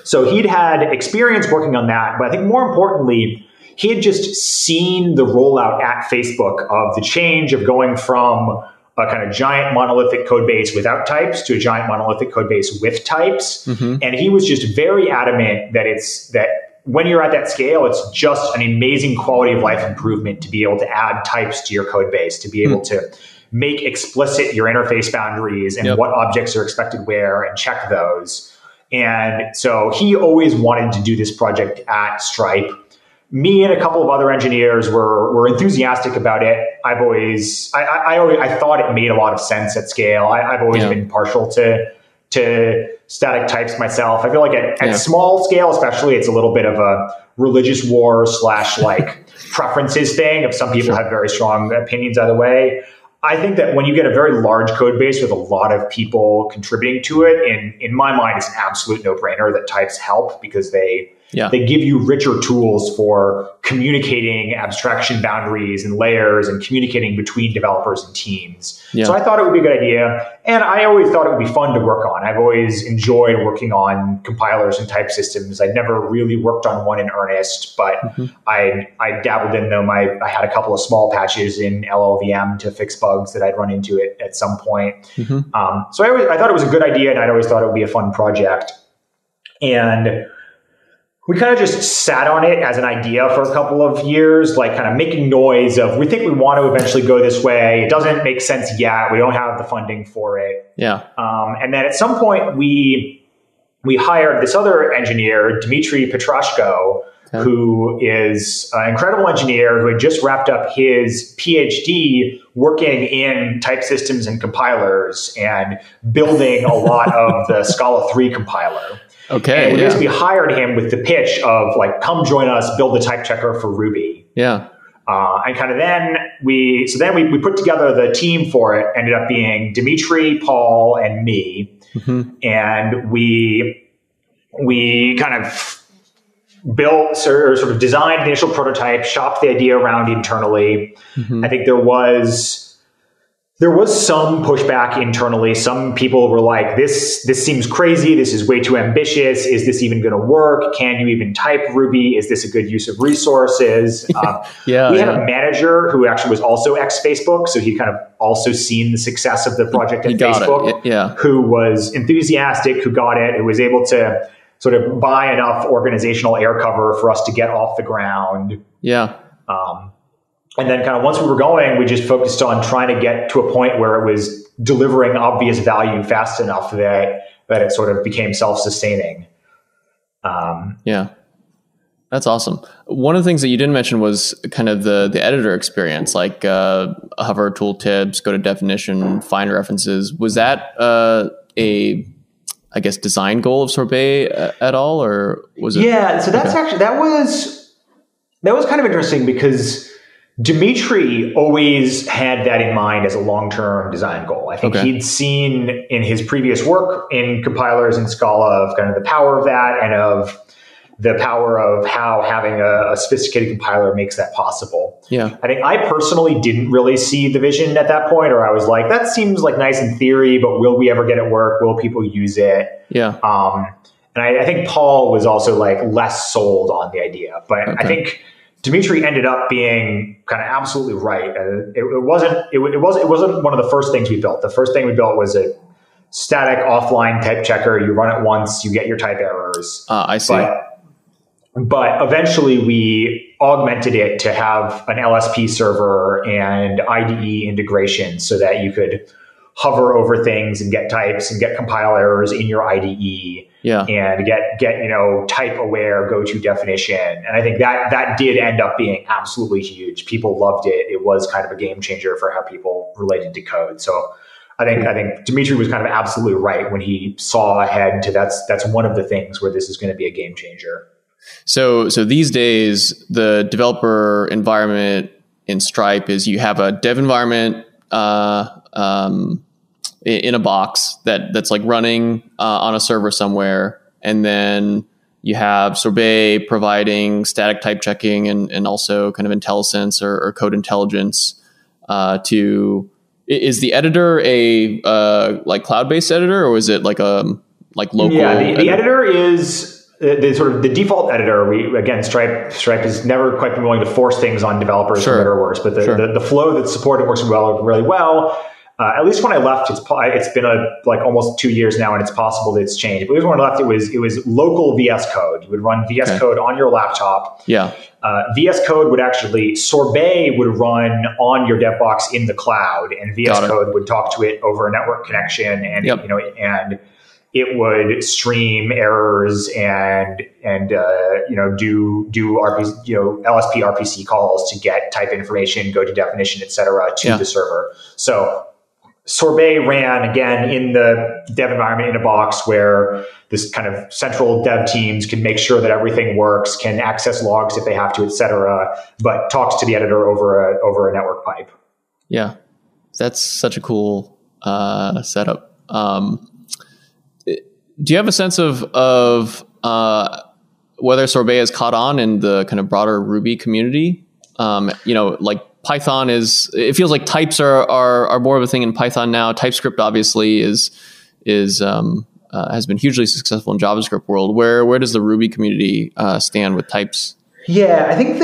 So he'd had experience working on that, but I think more importantly, he had just seen the rollout at Facebook of the change of going from a kind of giant monolithic code base without types to a giant monolithic code base with types. Mm-hmm. And he was just very adamant that when you're at that scale, it's just an amazing quality of life improvement to be able to add types to your code base, to be able to make explicit your interface boundaries and what objects are expected where, and check those. And so he always wanted to do this project at Stripe. Me and a couple of other engineers were enthusiastic about it. I thought it made a lot of sense at scale. I've always been partial to static types myself. I feel like at small scale, especially, it's a little bit of a religious war / like preferences thing. If some people have very strong opinions either way. I think that when you get a very large code base with a lot of people contributing to it, in my mind, it's an absolute no-brainer that types help, because they give you richer tools for communicating abstraction boundaries and layers and communicating between developers and teams. Yeah. So I thought it would be a good idea. And I always thought it would be fun to work on. I've always enjoyed working on compilers and type systems. I'd never really worked on one in earnest, but I dabbled in them. I had a couple of small patches in LLVM to fix bugs that I'd run into it at some point. Mm-hmm. So I thought it was a good idea, and I'd always thought it would be a fun project. And we kind of just sat on it as an idea for a couple of years, like kind of making noise of, we think we want to eventually go this way. It doesn't make sense yet. We don't have the funding for it. Yeah. And then at some point we hired this other engineer, Dmitry Petrashko, who is an incredible engineer who had just wrapped up his PhD working in type systems and compilers and building a lot of the Scala 3 compiler. Okay. And we basically hired him with the pitch of like, come join us, build the type checker for Ruby. Yeah. And kind of then we put together the team for it. Ended up being Dimitri, Paul, and me. Mm-hmm. And we kind of built or sort of designed the initial prototype, shopped the idea around internally. Mm-hmm. I think there was some pushback internally. Some people were like, this seems crazy. This is way too ambitious. Is this even going to work? Can you even type Ruby? Is this a good use of resources? We had a manager who actually was also ex-Facebook. So he kind of also seen the success of the project at Facebook, who was enthusiastic, who got it, who was able to sort of buy enough organizational air cover for us to get off the ground. Yeah. And then kind of once we were going, we just focused on trying to get to a point where it was delivering obvious value fast enough that it sort of became self-sustaining. That's awesome. One of the things that you didn't mention was kind of the editor experience, like hover tooltips, go to definition, find references. Was that I guess, design goal of Sorbet at all, or was it? Yeah, so that's actually that was kind of interesting because Dimitri always had that in mind as a long-term design goal. I think he'd seen in his previous work in compilers and Scala of kind of the power of that and of the power of how having a sophisticated compiler makes that possible. Yeah. I think I personally didn't really see the vision at that point, or I was like, that seems like nice in theory, but will we ever get it work? Will people use it? Yeah. And I think Paul was also like less sold on the idea, but I think Dimitri ended up being kind of absolutely right. It wasn't one of the first things we built. The first thing we built was a static offline type checker. You run it once, you get your type errors. I see. But eventually we augmented it to have an LSP server and IDE integration so that you could hover over things and get types and get compile errors in your IDE and get type aware go to definition. And I think that did end up being absolutely huge. People loved it. It was kind of a game changer for how people related to code. So I think Dimitri was kind of absolutely right when he saw ahead to that's one of the things where this is going to be a game changer. So these days, the developer environment in Stripe is you have a dev environment in a box that's like running on a server somewhere, and then you have Sorbet providing static type checking and also kind of IntelliSense or code intelligence to. Is the editor a like cloud-based editor, or is it like a local? Yeah, the editor is. The sort of the default editor, Stripe has never quite been willing to force things on developers for better or worse, but the flow that's supported works really well. At least when I left, it's been almost 2 years now, and it's possible that it's changed. But at least when I left, it was local VS Code. You would run VS Code on your laptop. Yeah. VS Code would actually Sorbet would run on your dev box in the cloud, and VS Code would talk to it over a network connection, and and it would stream errors and do LSP RPC calls to get type information, go to definition, etc. to the server. So Sorbet ran again in the dev environment in a box where this kind of central dev teams can make sure that everything works, can access logs if they have to, etc. But talks to the editor over a network pipe. Yeah, that's such a cool setup. Do you have a sense of whether Sorbet has caught on in the kind of broader Ruby community? Like Python it feels like types are more of a thing in Python now. TypeScript obviously has been hugely successful in JavaScript world. Where does the Ruby community stand with types? Yeah, I think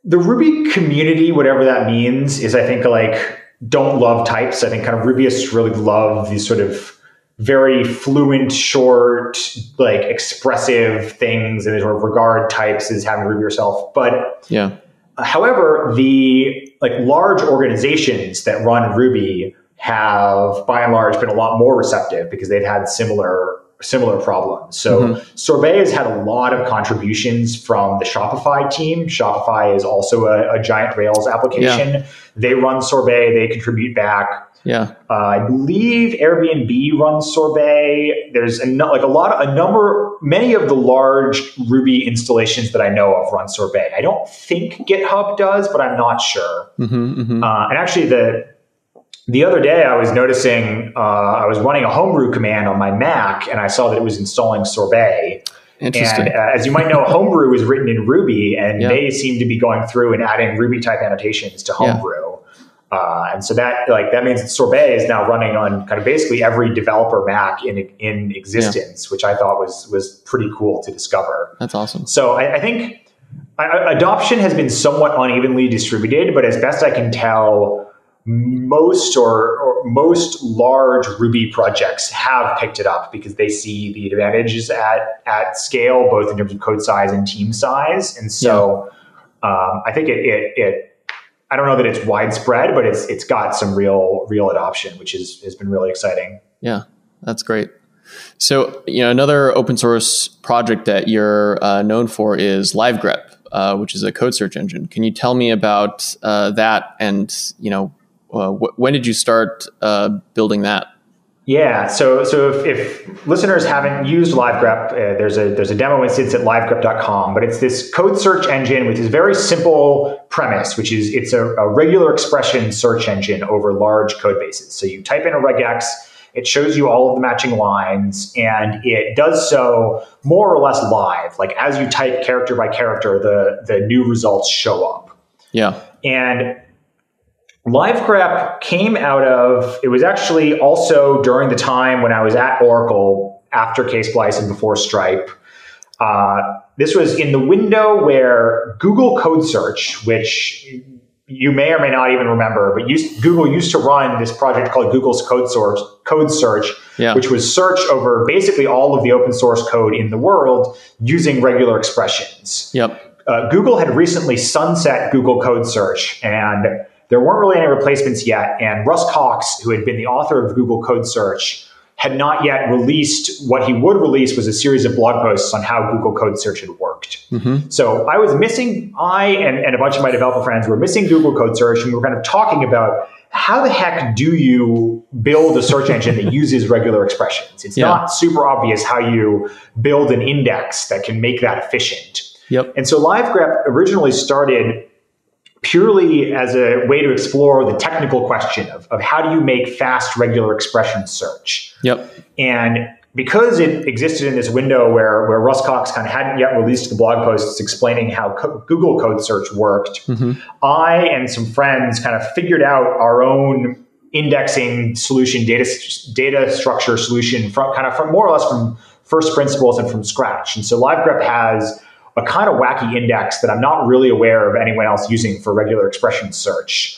the Ruby community, whatever that means, is I think like don't love types. I think kind of Rubyists really love these sort of very fluent, short, like expressive things, and they sort of regard types as having Ruby yourself. But however, the like large organizations that run Ruby have, by and large, been a lot more receptive because they've had similar problems. So Sorbet has had a lot of contributions from the Shopify team. Shopify is also a giant Rails application. Yeah. They run Sorbet. They contribute back. Yeah, I believe Airbnb runs Sorbet. There's many of the large Ruby installations that I know of run Sorbet. I don't think GitHub does, but I'm not sure. And actually, the other day I was noticing I was running a homebrew command on my Mac, and I saw that it was installing Sorbet. Interesting. And as you might know, homebrew is written in Ruby, and they seem to be going through and adding Ruby type annotations to homebrew. And so that means that Sorbet is now running on kind of basically every developer Mac in existence, which I thought was pretty cool to discover. That's awesome. So I think adoption has been somewhat unevenly distributed, but as best I can tell, most large Ruby projects have picked it up because they see the advantages at scale, both in terms of code size and team size. And so I think it I don't know that it's widespread, but it's got some real adoption, which has been really exciting. Yeah, that's great. So, another open source project that you're known for is Livegrep, which is a code search engine. Can you tell me about that? And, when did you start building that? Yeah. So if listeners haven't used Livegrep, there's a demo instance at livegrep.com, but it's this code search engine with this very simple premise, which is it's a regular expression search engine over large code bases. So you type in a regex, it shows you all of the matching lines, and it does so more or less live. Like as you type character by character, the new results show up. Yeah. And Livegrep came out of, it was actually also during the time when I was at Oracle after K-Splice and before Stripe. This was in the window where Google Code Search, which you may or may not even remember, but Google used to run this project called Google's Code Search, which was search over basically all of the open source code in the world using regular expressions. Yep. Google had recently sunset Google Code Search, and there weren't really any replacements yet. And Russ Cox, who had been the author of Google Code Search, had not yet released what he would release was a series of blog posts on how Google Code Search had worked. Mm-hmm. So I was missing, and a bunch of my developer friends were missing Google Code Search, and we were kind of talking about how the heck do you build a search engine that uses regular expressions? It's not super obvious how you build an index that can make that efficient. Yep. And so Livegrep originally started purely as a way to explore the technical question of how do you make fast regular expression search? Yep. And because it existed in this window where Russ Cox kind of hadn't yet released the blog posts explaining how Google Code Search worked, I and some friends kind of figured out our own indexing solution, data structure solution from more or less from first principles and from scratch. And so Livegrep has a kind of wacky index that I'm not really aware of anyone else using for regular expression search.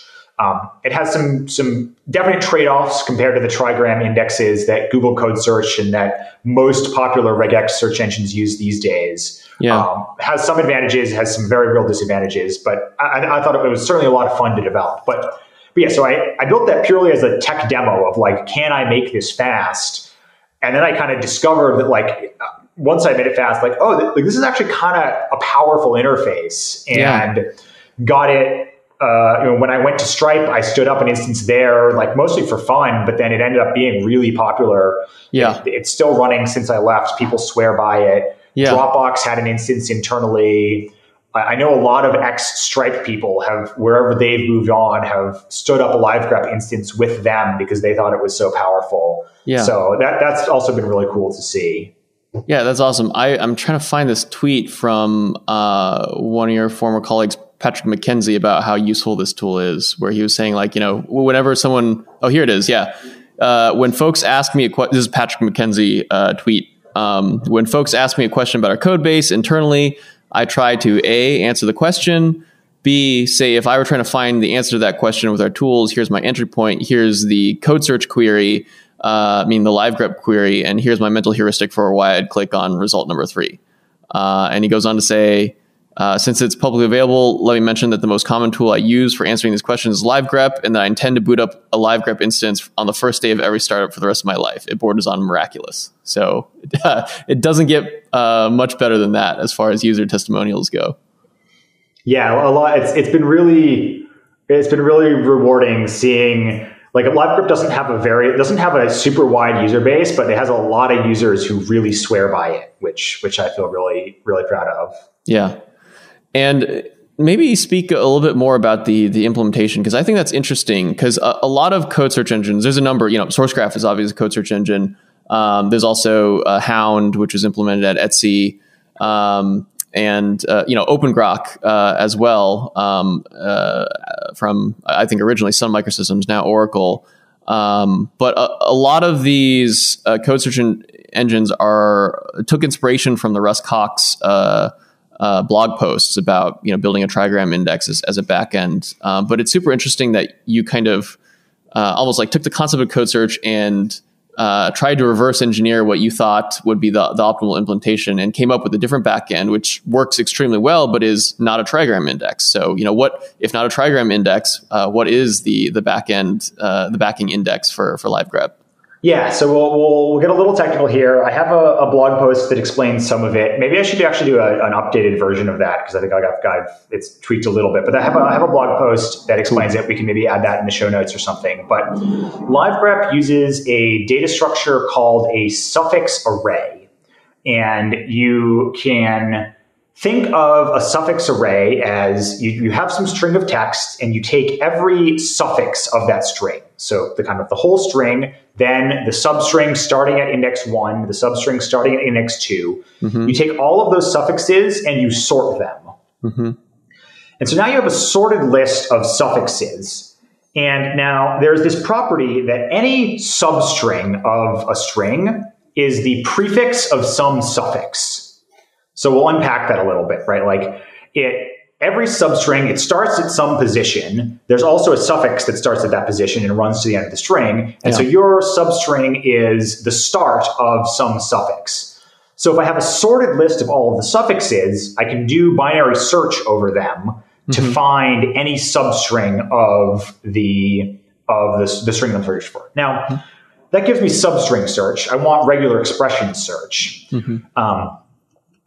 It has some definite trade-offs compared to the trigram indexes that Google Code Search and that most popular regex search engines use these days. Yeah. Has some advantages, has some very real disadvantages, but I thought it was certainly a lot of fun to develop. But yeah, so I built that purely as a tech demo of like, can I make this fast? And then I kind of discovered that like, once I made it fast, like, this is actually kind of a powerful interface, and got it. When I went to Stripe, I stood up an instance there, like mostly for fun, but then it ended up being really popular. Yeah. It's still running since I left. People swear by it. Yeah. Dropbox had an instance internally. I know a lot of ex-Stripe people have, wherever they've moved on, have stood up a Livegrep instance with them because they thought it was so powerful. Yeah. So that's also been really cool to see. Yeah, that's awesome. I'm trying to find this tweet from one of your former colleagues, Patrick McKenzie, about how useful this tool is, where he was saying like, whenever someone, here it is. Yeah. When folks ask me, this is Patrick McKenzie tweet. When folks ask me a question about our code base internally, I try to A, answer the question, B, say if I were trying to find the answer to that question with our tools, here's my entry point, here's the code search query, the Livegrep query, and here's my mental heuristic for why I'd click on result number 3. And he goes on to say, since it's publicly available, let me mention that the most common tool I use for answering these questions is Livegrep, and that I intend to boot up a Livegrep instance on the first day of every startup for the rest of my life. It borders on miraculous. So it doesn't get much better than that as far as user testimonials go. Yeah, a lot. It's been really rewarding seeing. Like Livegrep doesn't have a super wide user base, but it has a lot of users who really swear by it, which I feel really, really proud of. Yeah. And maybe speak a little bit more about the implementation, because I think that's interesting, because a lot of code search engines, there's a number, Sourcegraph is obviously a code search engine. There's also Hound, which was implemented at Etsy. And OpenGrok as well, from I think originally Sun Microsystems, now Oracle. But a lot of these code search engines took inspiration from the Russ Cox blog posts about building a trigram index as a backend. But it's super interesting that you kind of almost like took the concept of code search and tried to reverse engineer what you thought would be the optimal implementation, and came up with a different backend, which works extremely well, but is not a trigram index. So, what, if not a trigram index, what is the backend, the backing index for Livegrep? Yeah, so we'll get a little technical here. I have a blog post that explains some of it. Maybe I should actually do an updated version of that because I think it's tweaked a little bit. But I have a blog post that explains it. We can maybe add that in the show notes or something. But Livegrep uses a data structure called a suffix array. And you can think of a suffix array as you have some string of text and you take every suffix of that string. So the whole string, then the substring starting at index 1, the substring starting at index 2. You take all of those suffixes and you sort them. And so now you have a sorted list of suffixes. And now there's this property that any substring of a string is the prefix of some suffix. So we'll unpack that a little bit, right? Like every substring, it starts at some position. There's also a suffix that starts at that position and runs to the end of the string. And so your substring is the start of some suffix. So if I have a sorted list of all of the suffixes, I can do binary search over them to find any substring of the string I'm searching for. Now, that gives me substring search. I want regular expression search.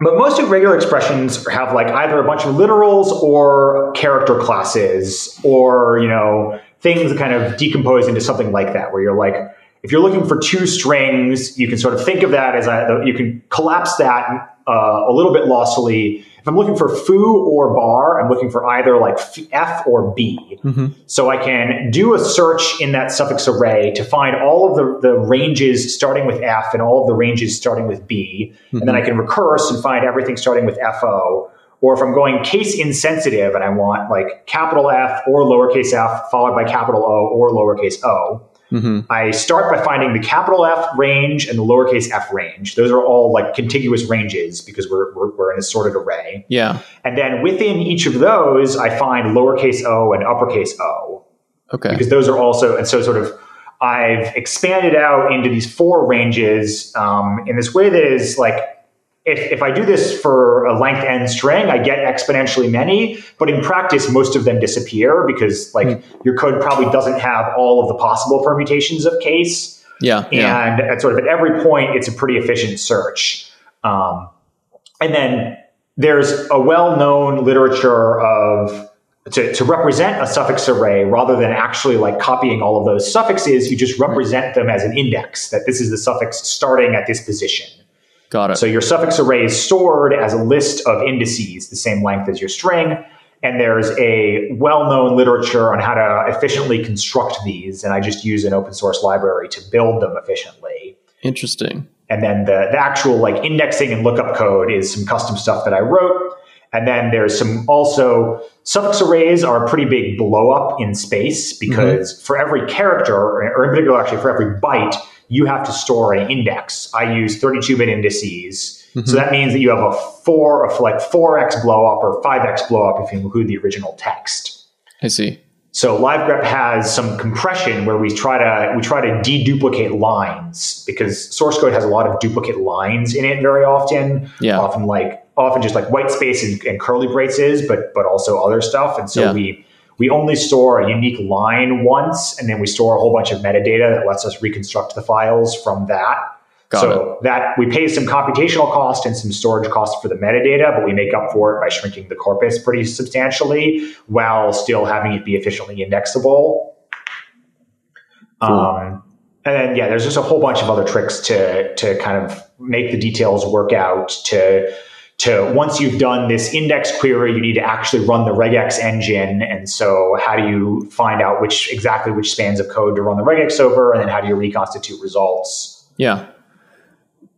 But most of regular expressions have like either a bunch of literals or character classes or, things that kind of decompose into something like that, where you're like, if you're looking for two strings, you can sort of think of that as you can collapse that a little bit lossily. If I'm looking for foo or bar, I'm looking for either like F or B. So I can do a search in that suffix array to find all of the ranges starting with F and all of the ranges starting with B. And then I can recurse and find everything starting with FO. Or if I'm going case insensitive and I want like capital F or lowercase f followed by capital O or lowercase o, I start by finding the capital F range and the lowercase f range. Those are all like contiguous ranges because we're in a sorted array. Yeah. And then within each of those, I find lowercase o and uppercase o. Okay. Because those are also, and so sort of I've expanded out into these 4 ranges in this way that is like, if I do this for a length n string, I get exponentially many, but in practice, most of them disappear because like your code probably doesn't have all of the possible permutations of case. And at sort of at every point, it's a pretty efficient search. And then there's a well-known literature of to represent a suffix array rather than actually like copying all of those suffixes, you just represent them as an index, that this is the suffix starting at this position. Got it. So your suffix array is stored as a list of indices, the same length as your string. And there's a well-known literature on how to efficiently construct these. And I just use an open source library to build them efficiently. Interesting. And then the actual like indexing and lookup code is some custom stuff that I wrote. And then there's some also suffix arrays are a pretty big blow up in space because for every character, or in particular, actually for every byte, you have to store an index. I use 32-bit indices. So that means that you have a 4x blow up or 5x blow up if you include the original text. I see. So Livegrep has some compression where we try to deduplicate lines because source code has a lot of duplicate lines in it very often. Often just like white space and curly braces, but also other stuff. And so we only store a unique line once, and then we store a whole bunch of metadata that lets us reconstruct the files from that. That we pay some computational cost and some storage cost for the metadata, but we make up for it by shrinking the corpus pretty substantially while still having it be efficiently indexable. And then, there's just a whole bunch of other tricks to kind of make the details work out to once you've done this index query, you need to actually run the regex engine. And so how do you find out which spans of code to run the regex over? And then how do you reconstitute results? Yeah.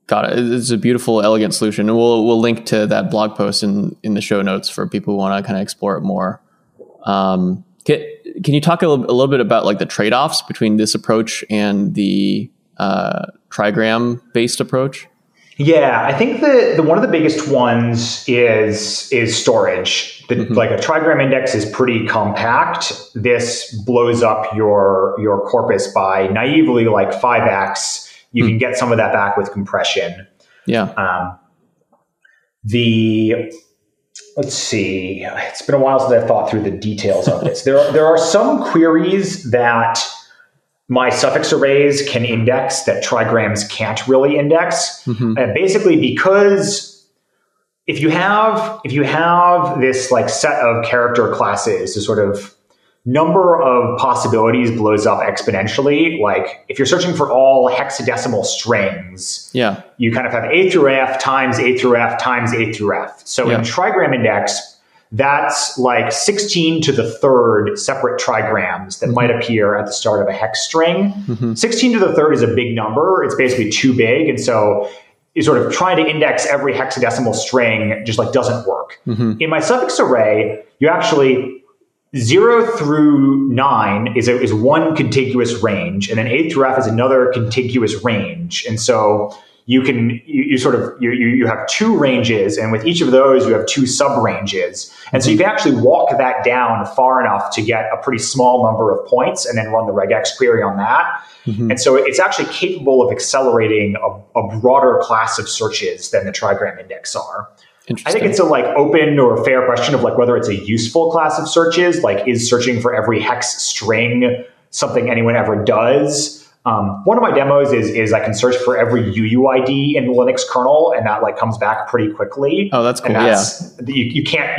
Got it. It's a beautiful, elegant solution. And we'll link to that blog post in the show notes for people who want to kind of explore it more. Can you talk a little bit about like the trade-offs between this approach and the trigram-based approach? Yeah, I think the one of the biggest ones is storage. Like a trigram index is pretty compact. This blows up your corpus by naively like 5x. You can get some of that back with compression. Yeah. Let's see. It's been a while since I've thought through the details of this. There are some queries that my suffix arrays can index that trigrams can't really index. And basically because if you have this like set of character classes, the sort of number of possibilities blows up exponentially. Like if you're searching for all hexadecimal strings, you kind of have A through F times A through F times A through F. So in trigram index, that's like 16 to the third separate trigrams that might appear at the start of a hex string. 16 to the third is a big number. It's basically too big. And so you sort of trying to index every hexadecimal string just like doesn't work. In my suffix array, you actually 0 through 9 is one contiguous range, and then A through F is another contiguous range. And so you have two ranges, and with each of those you have two sub-ranges. And so you can actually walk that down far enough to get a pretty small number of points and then run the regex query on that. And so it's actually capable of accelerating a broader class of searches than the trigram index are. I think it's a like open or fair question of like whether it's a useful class of searches, like is searching for every hex string something anyone ever does. One of my demos is I can search for every UUID in the Linux kernel, and that like comes back pretty quickly. Oh, that's cool. You can't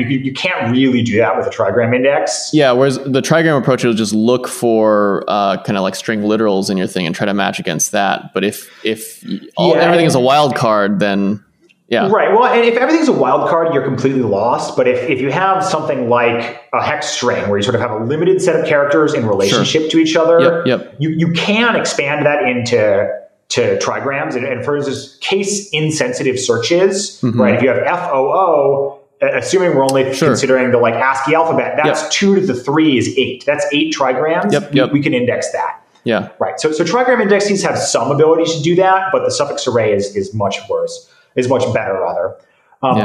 really do that with a trigram index. Yeah, whereas the trigram approach will just look for kind of like string literals in your thing and try to match against that. But if everything is a wild card, then right. Well, and if everything's a wild card, you're completely lost. But if you have something like a hex string where you sort of have a limited set of characters in relationship to each other, you can expand that into trigrams. And for instance, case insensitive searches, right? If you have FOO, assuming we're only considering the like ASCII alphabet, that's 2 to the 3 is 8. That's 8 trigrams. We can index that. Yeah. Right. So trigram indexes have some ability to do that, but the suffix array is much worse. Is much better, rather.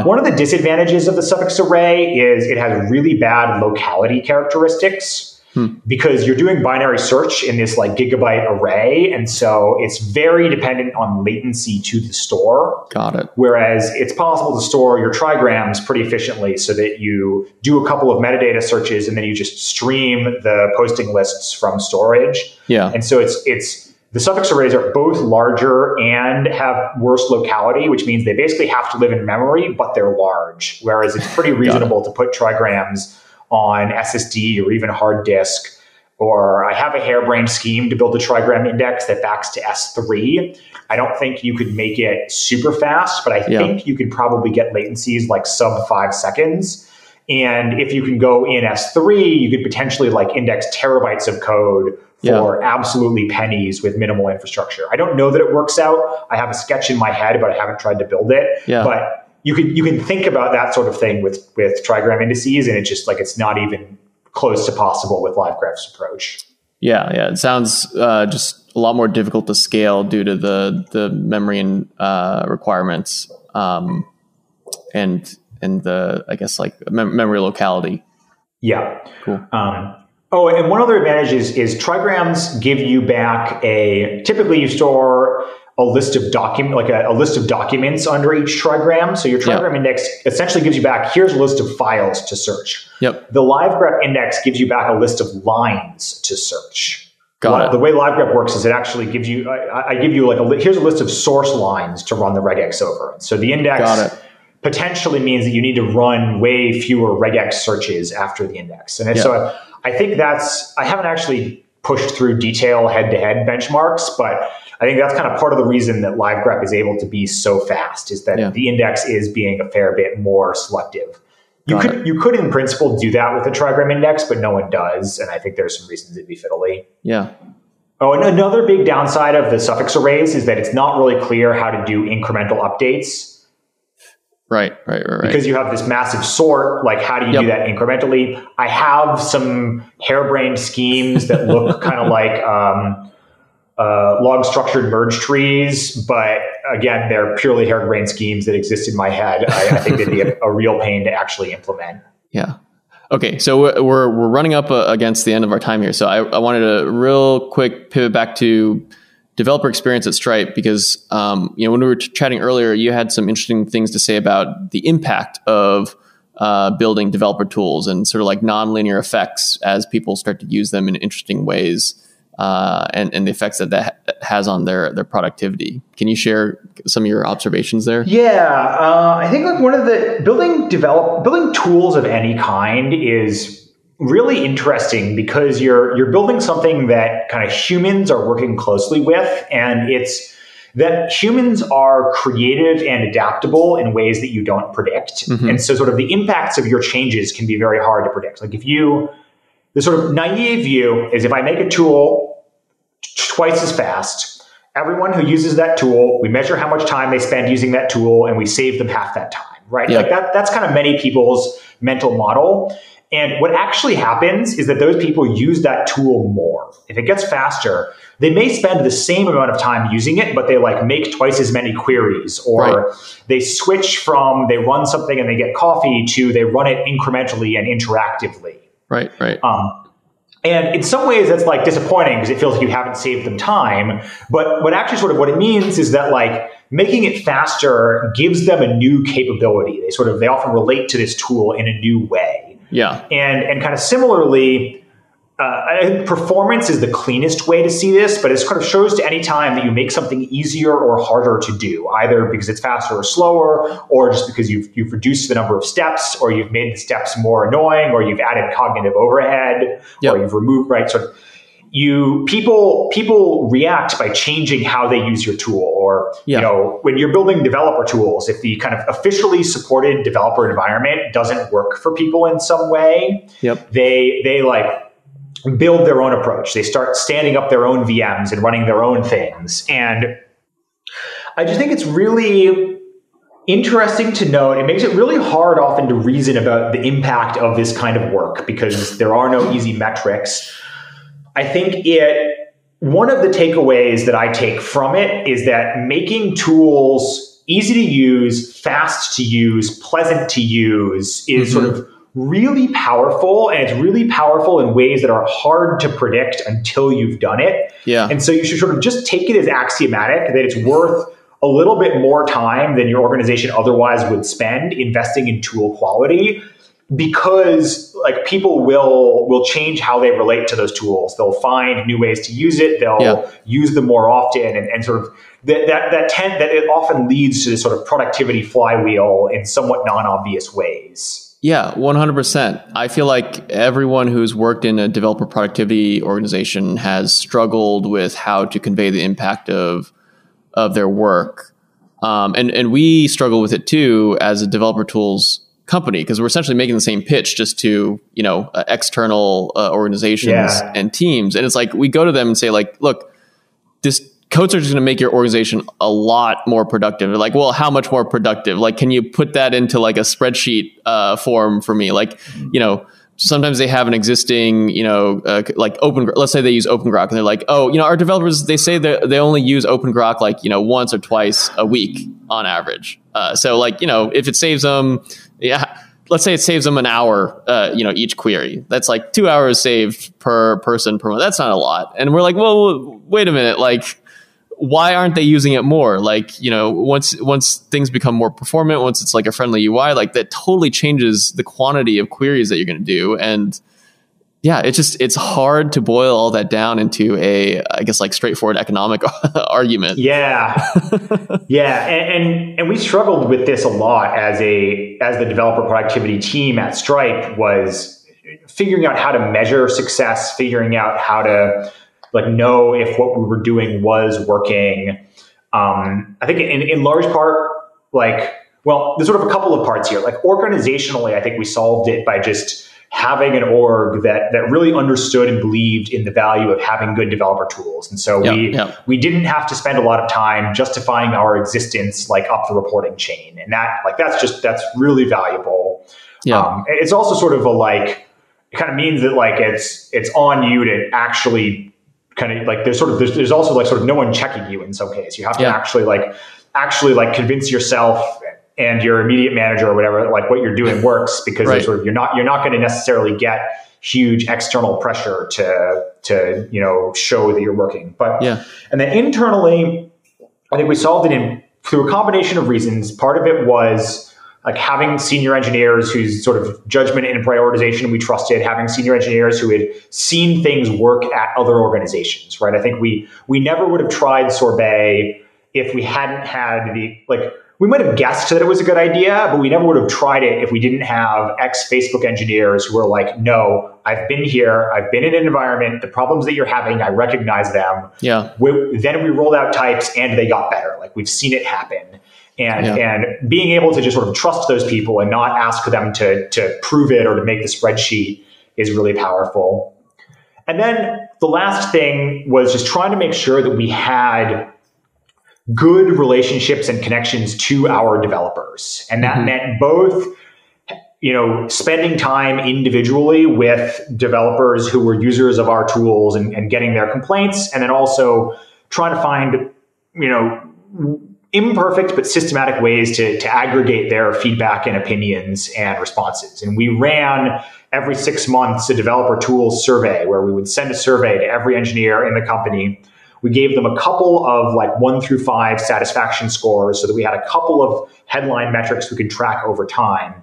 One of the disadvantages of the suffix array is it has really bad locality characteristics because you're doing binary search in this like gigabyte array. And so it's very dependent on latency to the store. Got it. Whereas it's possible to store your trigrams pretty efficiently so that you do a couple of metadata searches and then you just stream the posting lists from storage. Yeah. And so it's the suffix arrays are both larger and have worse locality, which means they basically have to live in memory, but they're large. Whereas it's pretty reasonable to put trigrams on SSD or even hard disk. Or I have a harebrained scheme to build a trigram index that backs to S3. I don't think you could make it super fast, but I think you could probably get latencies like sub 5 seconds. And if you can go in S3, you could potentially like index terabytes of code for absolutely pennies with minimal infrastructure. I don't know that it works out. I have a sketch in my head, but I haven't tried to build it. But you can think about that sort of thing with trigram indices, and it's just like it's not even close to possible with Livegrep's approach. Yeah. It sounds just a lot more difficult to scale due to the memory and requirements and the I guess like memory locality. Yeah. Cool. And one other advantage is trigrams give you back typically you store a list of documents under each trigram. So your trigram index essentially gives you back, here's a list of files to search. Yep. The Livegrep index gives you back a list of lines to search. Got it. The way Livegrep works is it actually gives you, I give you like here's a list of source lines to run the regex over. So the index potentially means that you need to run way fewer regex searches after the index. And so I think I haven't actually pushed through detail head-to-head benchmarks, but I think that's kind of part of the reason that Livegrep is able to be so fast is that the index is being a fair bit more selective. You could in principle do that with a trigram index, but no one does. And I think there's some reasons it'd be fiddly. Yeah. Oh, and another big downside of the suffix arrays is that it's not really clear how to do incremental updates. Right. Because you have this massive sort, like how do you do that incrementally? I have some harebrained schemes that look kind of like log structured merge trees, but again, they're purely harebrained schemes that exist in my head. I think they'd be a real pain to actually implement. Yeah. Okay, so we're running up against the end of our time here. So I wanted to real quick pivot back to developer experience at Stripe because when we were chatting earlier, you had some interesting things to say about the impact of building developer tools and sort of like nonlinear effects as people start to use them in interesting ways. and the effects that has on their productivity. Can you share some of your observations there? Yeah, I think like one of the building tools of any kind is really interesting because you're building something that kind of humans are working closely with, and it's that humans are creative and adaptable in ways that you don't predict. And so sort of the impacts of your changes can be very hard to predict. Like the sort of naive view is if I make a tool twice as fast, everyone who uses that tool, we measure how much time they spend using that tool and we save them half that time, right? Yep. Like that's kind of many people's mental model. And what actually happens is that those people use that tool more. If it gets faster, they may spend the same amount of time using it, but they like make twice as many queries, or they switch from they run something and they get coffee to they run it incrementally and interactively. Right. And in some ways that's like disappointing because it feels like you haven't saved them time. But what actually sort of what it means is that like making it faster gives them a new capability. They often relate to this tool in a new way. Yeah. And kind of similarly, I think performance is the cleanest way to see this, but it kind of shows to any time that you make something easier or harder to do, either because it's faster or slower, or just because you've reduced the number of steps, or you've made the steps more annoying, or you've added cognitive overhead, or you've removed, right? So people react by changing how they use your tool, or you know, when you're building developer tools, if the kind of officially supported developer environment doesn't work for people in some way, they like build their own approach. They start standing up their own VMs and running their own things. And I just think it's really interesting to note. It makes it really hard often to reason about the impact of this kind of work because there are no easy metrics. I think one of the takeaways that I take from it is that making tools easy to use, fast to use, pleasant to use is sort of really powerful, and it's really powerful in ways that are hard to predict until you've done it. Yeah. And so you should sort of just take it as axiomatic that it's worth a little bit more time than your organization otherwise would spend investing in tool quality, because like people will change how they relate to those tools. They'll find new ways to use it. They'll use them more often, and sort of that it often leads to this sort of productivity flywheel in somewhat non-obvious ways. Yeah, 100%. I feel like everyone who's worked in a developer productivity organization has struggled with how to convey the impact of their work. And we struggle with it too as a developer tools company, because we're essentially making the same pitch just to, external organizations and teams. And it's like, we go to them and say like, look, this code search is going to make your organization a lot more productive. They're like, well, how much more productive? Like, can you put that into like a spreadsheet form for me? Like, sometimes they have an existing, like let's say they use OpenGrok and they're like, oh, our developers, they say that they only use OpenGrok like, once or twice a week on average. So like, if it saves them, let's say it saves them an hour, each query. That's like 2 hours saved per person per month. That's not a lot. And we're like, well, wait a minute. Like, why aren't they using it more? Like, once things become more performant, once it's like a friendly UI, like that totally changes the quantity of queries that you're going to do. And yeah, it's hard to boil all that down into a, I guess, like straightforward economic argument. Yeah. Yeah. And we struggled with this a lot as the developer productivity team at Stripe, was figuring out how to measure success, figuring out how to like know if what we were doing was working. I think in large part, like, well, there's sort of a couple of parts here. Like organizationally, I think we solved it by just having an org that really understood and believed in the value of having good developer tools. And so we didn't have to spend a lot of time justifying our existence like up the reporting chain. And that's really valuable. Yeah. It's also sort of it kind of means that like it's on you to actually kind of like there's also like sort of no one checking you in some case. You have to actually convince yourself and your immediate manager or whatever, like what you're doing works, because you're not going to necessarily get huge external pressure to show that you're working. But and then internally, I think we solved it through a combination of reasons. Part of it was like having senior engineers whose sort of judgment and prioritization we trusted, having senior engineers who had seen things work at other organizations, right? I think we never would have tried Sorbet if we hadn't had we might have guessed that it was a good idea, but we never would have tried it if we didn't have ex-Facebook engineers who were like, no, I've been here, I've been in an environment, the problems that you're having, I recognize them. Yeah. Then we rolled out types and they got better. Like we've seen it happen. And being able to just sort of trust those people and not ask them to prove it or to make the spreadsheet is really powerful. And then the last thing was just trying to make sure that we had good relationships and connections to our developers. And that meant both, spending time individually with developers who were users of our tools and getting their complaints, and then also trying to find, imperfect but systematic ways to aggregate their feedback and opinions and responses. And we ran every 6 months a developer tools survey where we would send a survey to every engineer in the company. We gave them a couple of 1 through 5 satisfaction scores so that we had a couple of headline metrics we could track over time.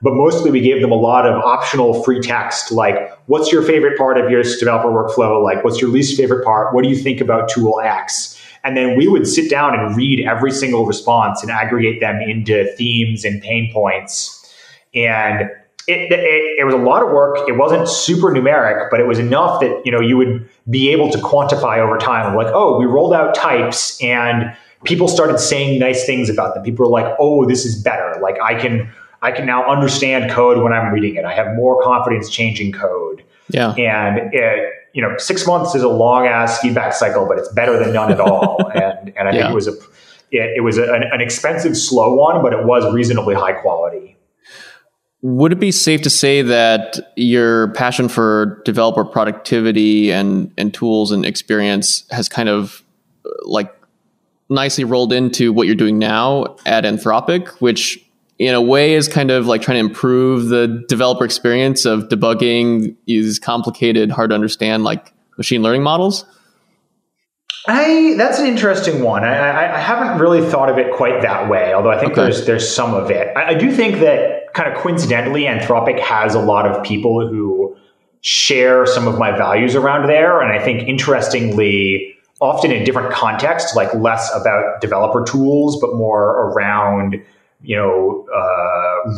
But mostly we gave them a lot of optional free text, like, what's your favorite part of your developer workflow? Like, what's your least favorite part? What do you think about tool X? And then we would sit down and read every single response and aggregate them into themes and pain points. And it was a lot of work. It wasn't super numeric, but it was enough that, you would be able to quantify over time. Like, oh, we rolled out types and people started saying nice things about them. People were like, oh, this is better. Like I can now understand code when I'm reading it. I have more confidence changing code. Yeah. And 6 months is a long ass feedback cycle, but it's better than none at all. And I think it was an expensive, slow one, but it was reasonably high quality. Would it be safe to say that your passion for developer productivity and tools and experience has kind of nicely rolled into what you're doing now at Anthropic, which in a way is kind of like trying to improve the developer experience of debugging these complicated, hard to understand machine learning models? That's an interesting one. I haven't really thought of it quite that way, although I think there's some of it. I do think that kind of coincidentally, Anthropic has a lot of people who share some of my values around there. And I think interestingly, often in different contexts, less about developer tools, but more around,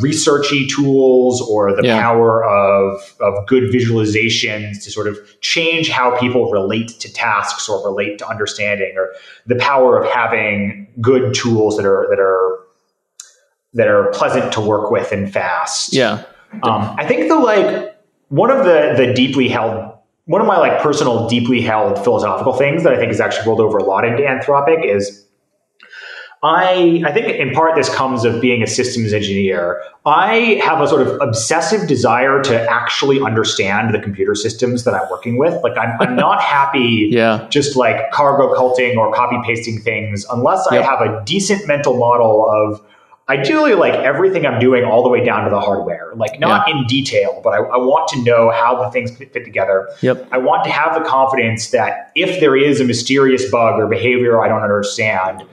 researchy tools or the power of good visualizations to sort of change how people relate to tasks or relate to understanding, or the power of having good tools that are pleasant to work with and fast. Yeah. I think one of my personal deeply held philosophical things that I think has actually rolled over a lot into Anthropic is I think in part this comes of being a systems engineer. I have a sort of obsessive desire to actually understand the computer systems that I'm working with. I'm not happy just cargo culting or copy pasting things unless I have a decent mental model of ideally everything I'm doing all the way down to the hardware, not in detail, but I want to know how the things fit together. Yep. I want to have the confidence that if there is a mysterious bug or behavior I don't understand,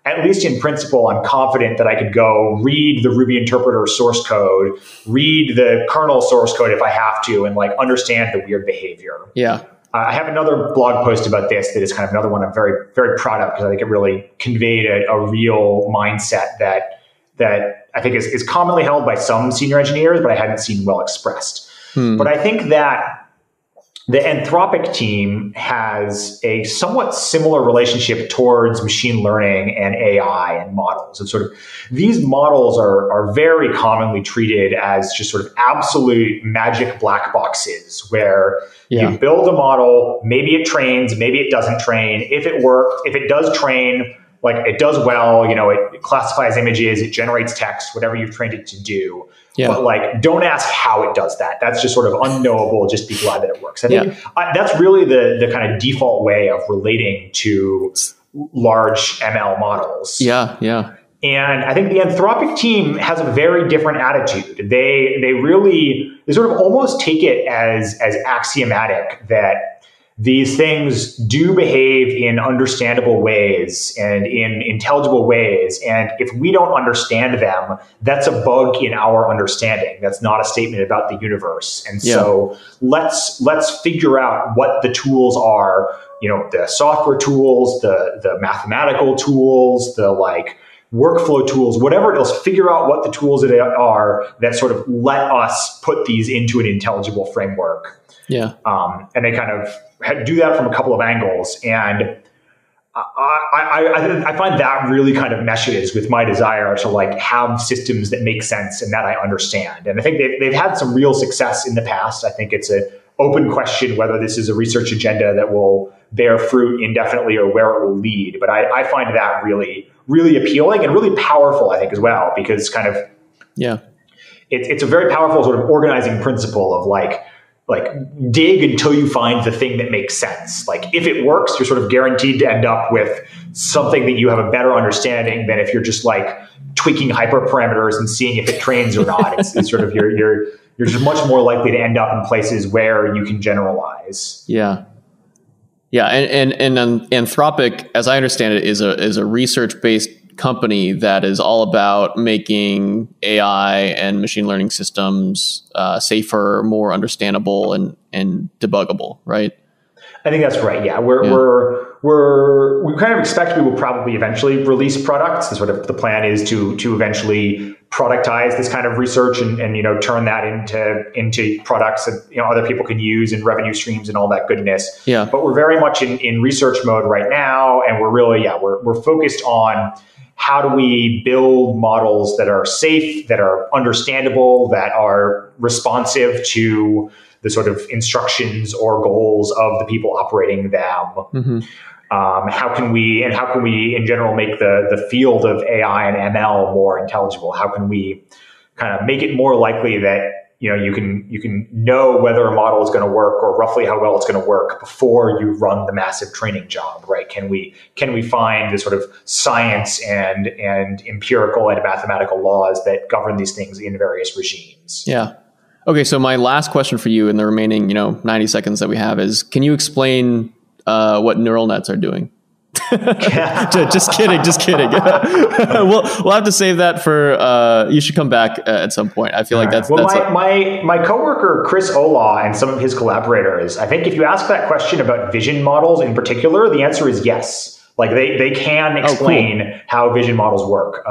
at least in principle, I'm confident that I could go read the Ruby interpreter source code, read the kernel source code if I have to, and understand the weird behavior. Yeah. I have another blog post about this that is kind of another one I'm very, very proud of because I think it really conveyed a real mindset that I think is commonly held by some senior engineers, but I hadn't seen well expressed. But I think that the Anthropic team has a somewhat similar relationship towards machine learning and AI and models. And sort of these models are very commonly treated as just sort of absolute magic black boxes where you build a model, maybe it trains, maybe it doesn't train. If it does train, it does well, it classifies images, it generates text, whatever you've trained it to do. Yeah. But don't ask how it does that. That's just sort of unknowable. Just be glad that it works. I think that's really the kind of default way of relating to large ML models. Yeah, yeah. And I think the Anthropic team has a very different attitude. They sort of almost take it as axiomatic that these things do behave in understandable ways and in intelligible ways. And if we don't understand them, that's a bug in our understanding. That's not a statement about the universe. And so let's figure out what the tools are, the software tools, the mathematical tools, the workflow tools, whatever it is, figure out what the tools that are that sort of let us put these into an intelligible framework. Yeah. And they kind of do that from a couple of angles. And I find that really kind of meshes with my desire to have systems that make sense and that I understand. And I think they've had some real success in the past. I think it's an open question whether this is a research agenda that will bear fruit indefinitely or where it will lead. But I find that really, really appealing and really powerful, I think, as well, because it's a very powerful sort of organizing principle of dig until you find the thing that makes sense. If it works, you're sort of guaranteed to end up with something that you have a better understanding than if you're just tweaking hyperparameters and seeing if it trains or not. It's sort of you're just much more likely to end up in places where you can generalize. Yeah. Yeah. And Anthropic, as I understand it, is a research-based company that is all about making AI and machine learning systems safer, more understandable, and debuggable, right? I think that's right. Yeah, we kind of expect we will probably eventually release products. The plan is to eventually productize this kind of research and turn that into products that other people can use and revenue streams and all that goodness. Yeah. But we're very much in research mode right now, and we're really we're focused on how do we build models that are safe, that are understandable, that are responsive to the sort of instructions or goals of the people operating them. Mm-hmm. How can we in general make the field of AI and ML more intelligible? How can we kind of make it more likely that you can know whether a model is going to work or roughly how well it's going to work before you run the massive training job, right? Can we find the sort of science and empirical and mathematical laws that govern these things in various regimes? Yeah. Okay. So my last question for you in the remaining 90 seconds that we have is, can you explain what neural nets are doing? Just kidding. We'll have to save that for you should come back at some point. I feel like that's my coworker Chris Olah and some of his collaborators, I think if you ask that question about vision models in particular, the answer is yes. They can explain how vision models work.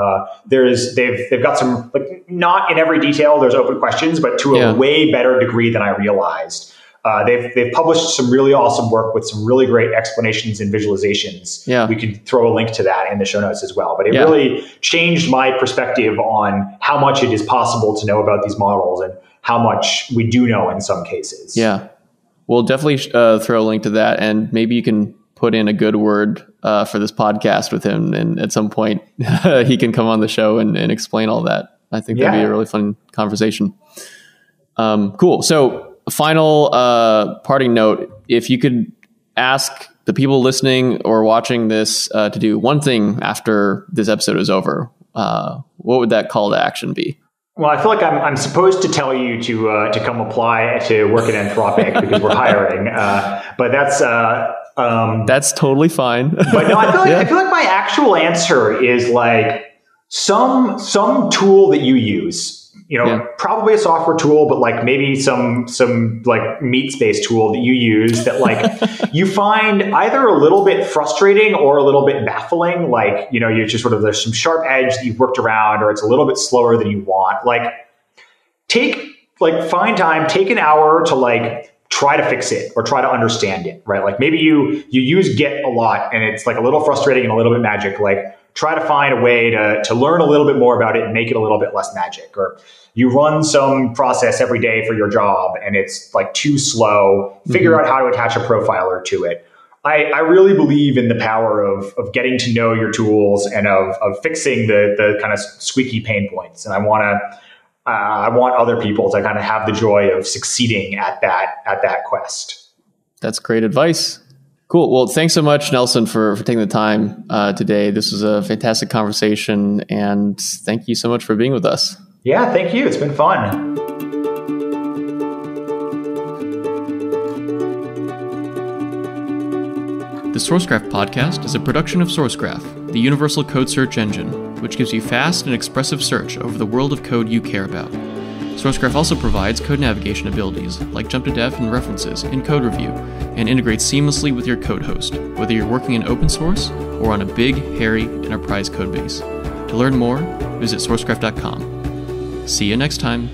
They've got some, not in every detail, there's open questions, but to a way better degree than I realized. They've published some really awesome work with some really great explanations and visualizations. Yeah. We could throw a link to that in the show notes as well. But it really changed my perspective on how much it is possible to know about these models and how much we do know in some cases. Yeah. We'll definitely throw a link to that, and maybe you can put in a good word for this podcast with him, and at some point he can come on the show and explain all that. I think that'd be a really fun conversation. Cool. So final parting note, if you could ask the people listening or watching this to do one thing after this episode is over, what would that call to action be? Well, I feel like I'm supposed to tell you to come apply to work at Anthropic because we're hiring, but that's totally fine. But no, I feel like my actual answer is some tool that you use. Probably a software tool, but maybe some meat space tool that you use that you find either a little bit frustrating or a little bit baffling. You're just sort of, there's some sharp edge that you've worked around, or it's a little bit slower than you want. Find time, take an hour to try to fix it or try to understand it, right? Maybe you use Git a lot and it's a little frustrating and a little bit magic. Try to find a way to learn a little bit more about it and make it a little bit less magic. Or you run some process every day for your job and it's too slow. Figure out how to attach a profiler to it. I really believe in the power of getting to know your tools and of fixing the kind of squeaky pain points. And I want other people to kind of have the joy of succeeding at that quest. That's great advice. Cool. Well, thanks so much, Nelson, for taking the time today. This was a fantastic conversation, and thank you so much for being with us. Yeah, thank you. It's been fun. The Sourcegraph Podcast is a production of Sourcegraph, the universal code search engine, which gives you fast and expressive search over the world of code you care about. Sourcegraph also provides code navigation abilities like jump to def and references in code review, and integrates seamlessly with your code host, whether you're working in open source or on a big, hairy enterprise codebase. To learn more, visit sourcegraph.com. See you next time.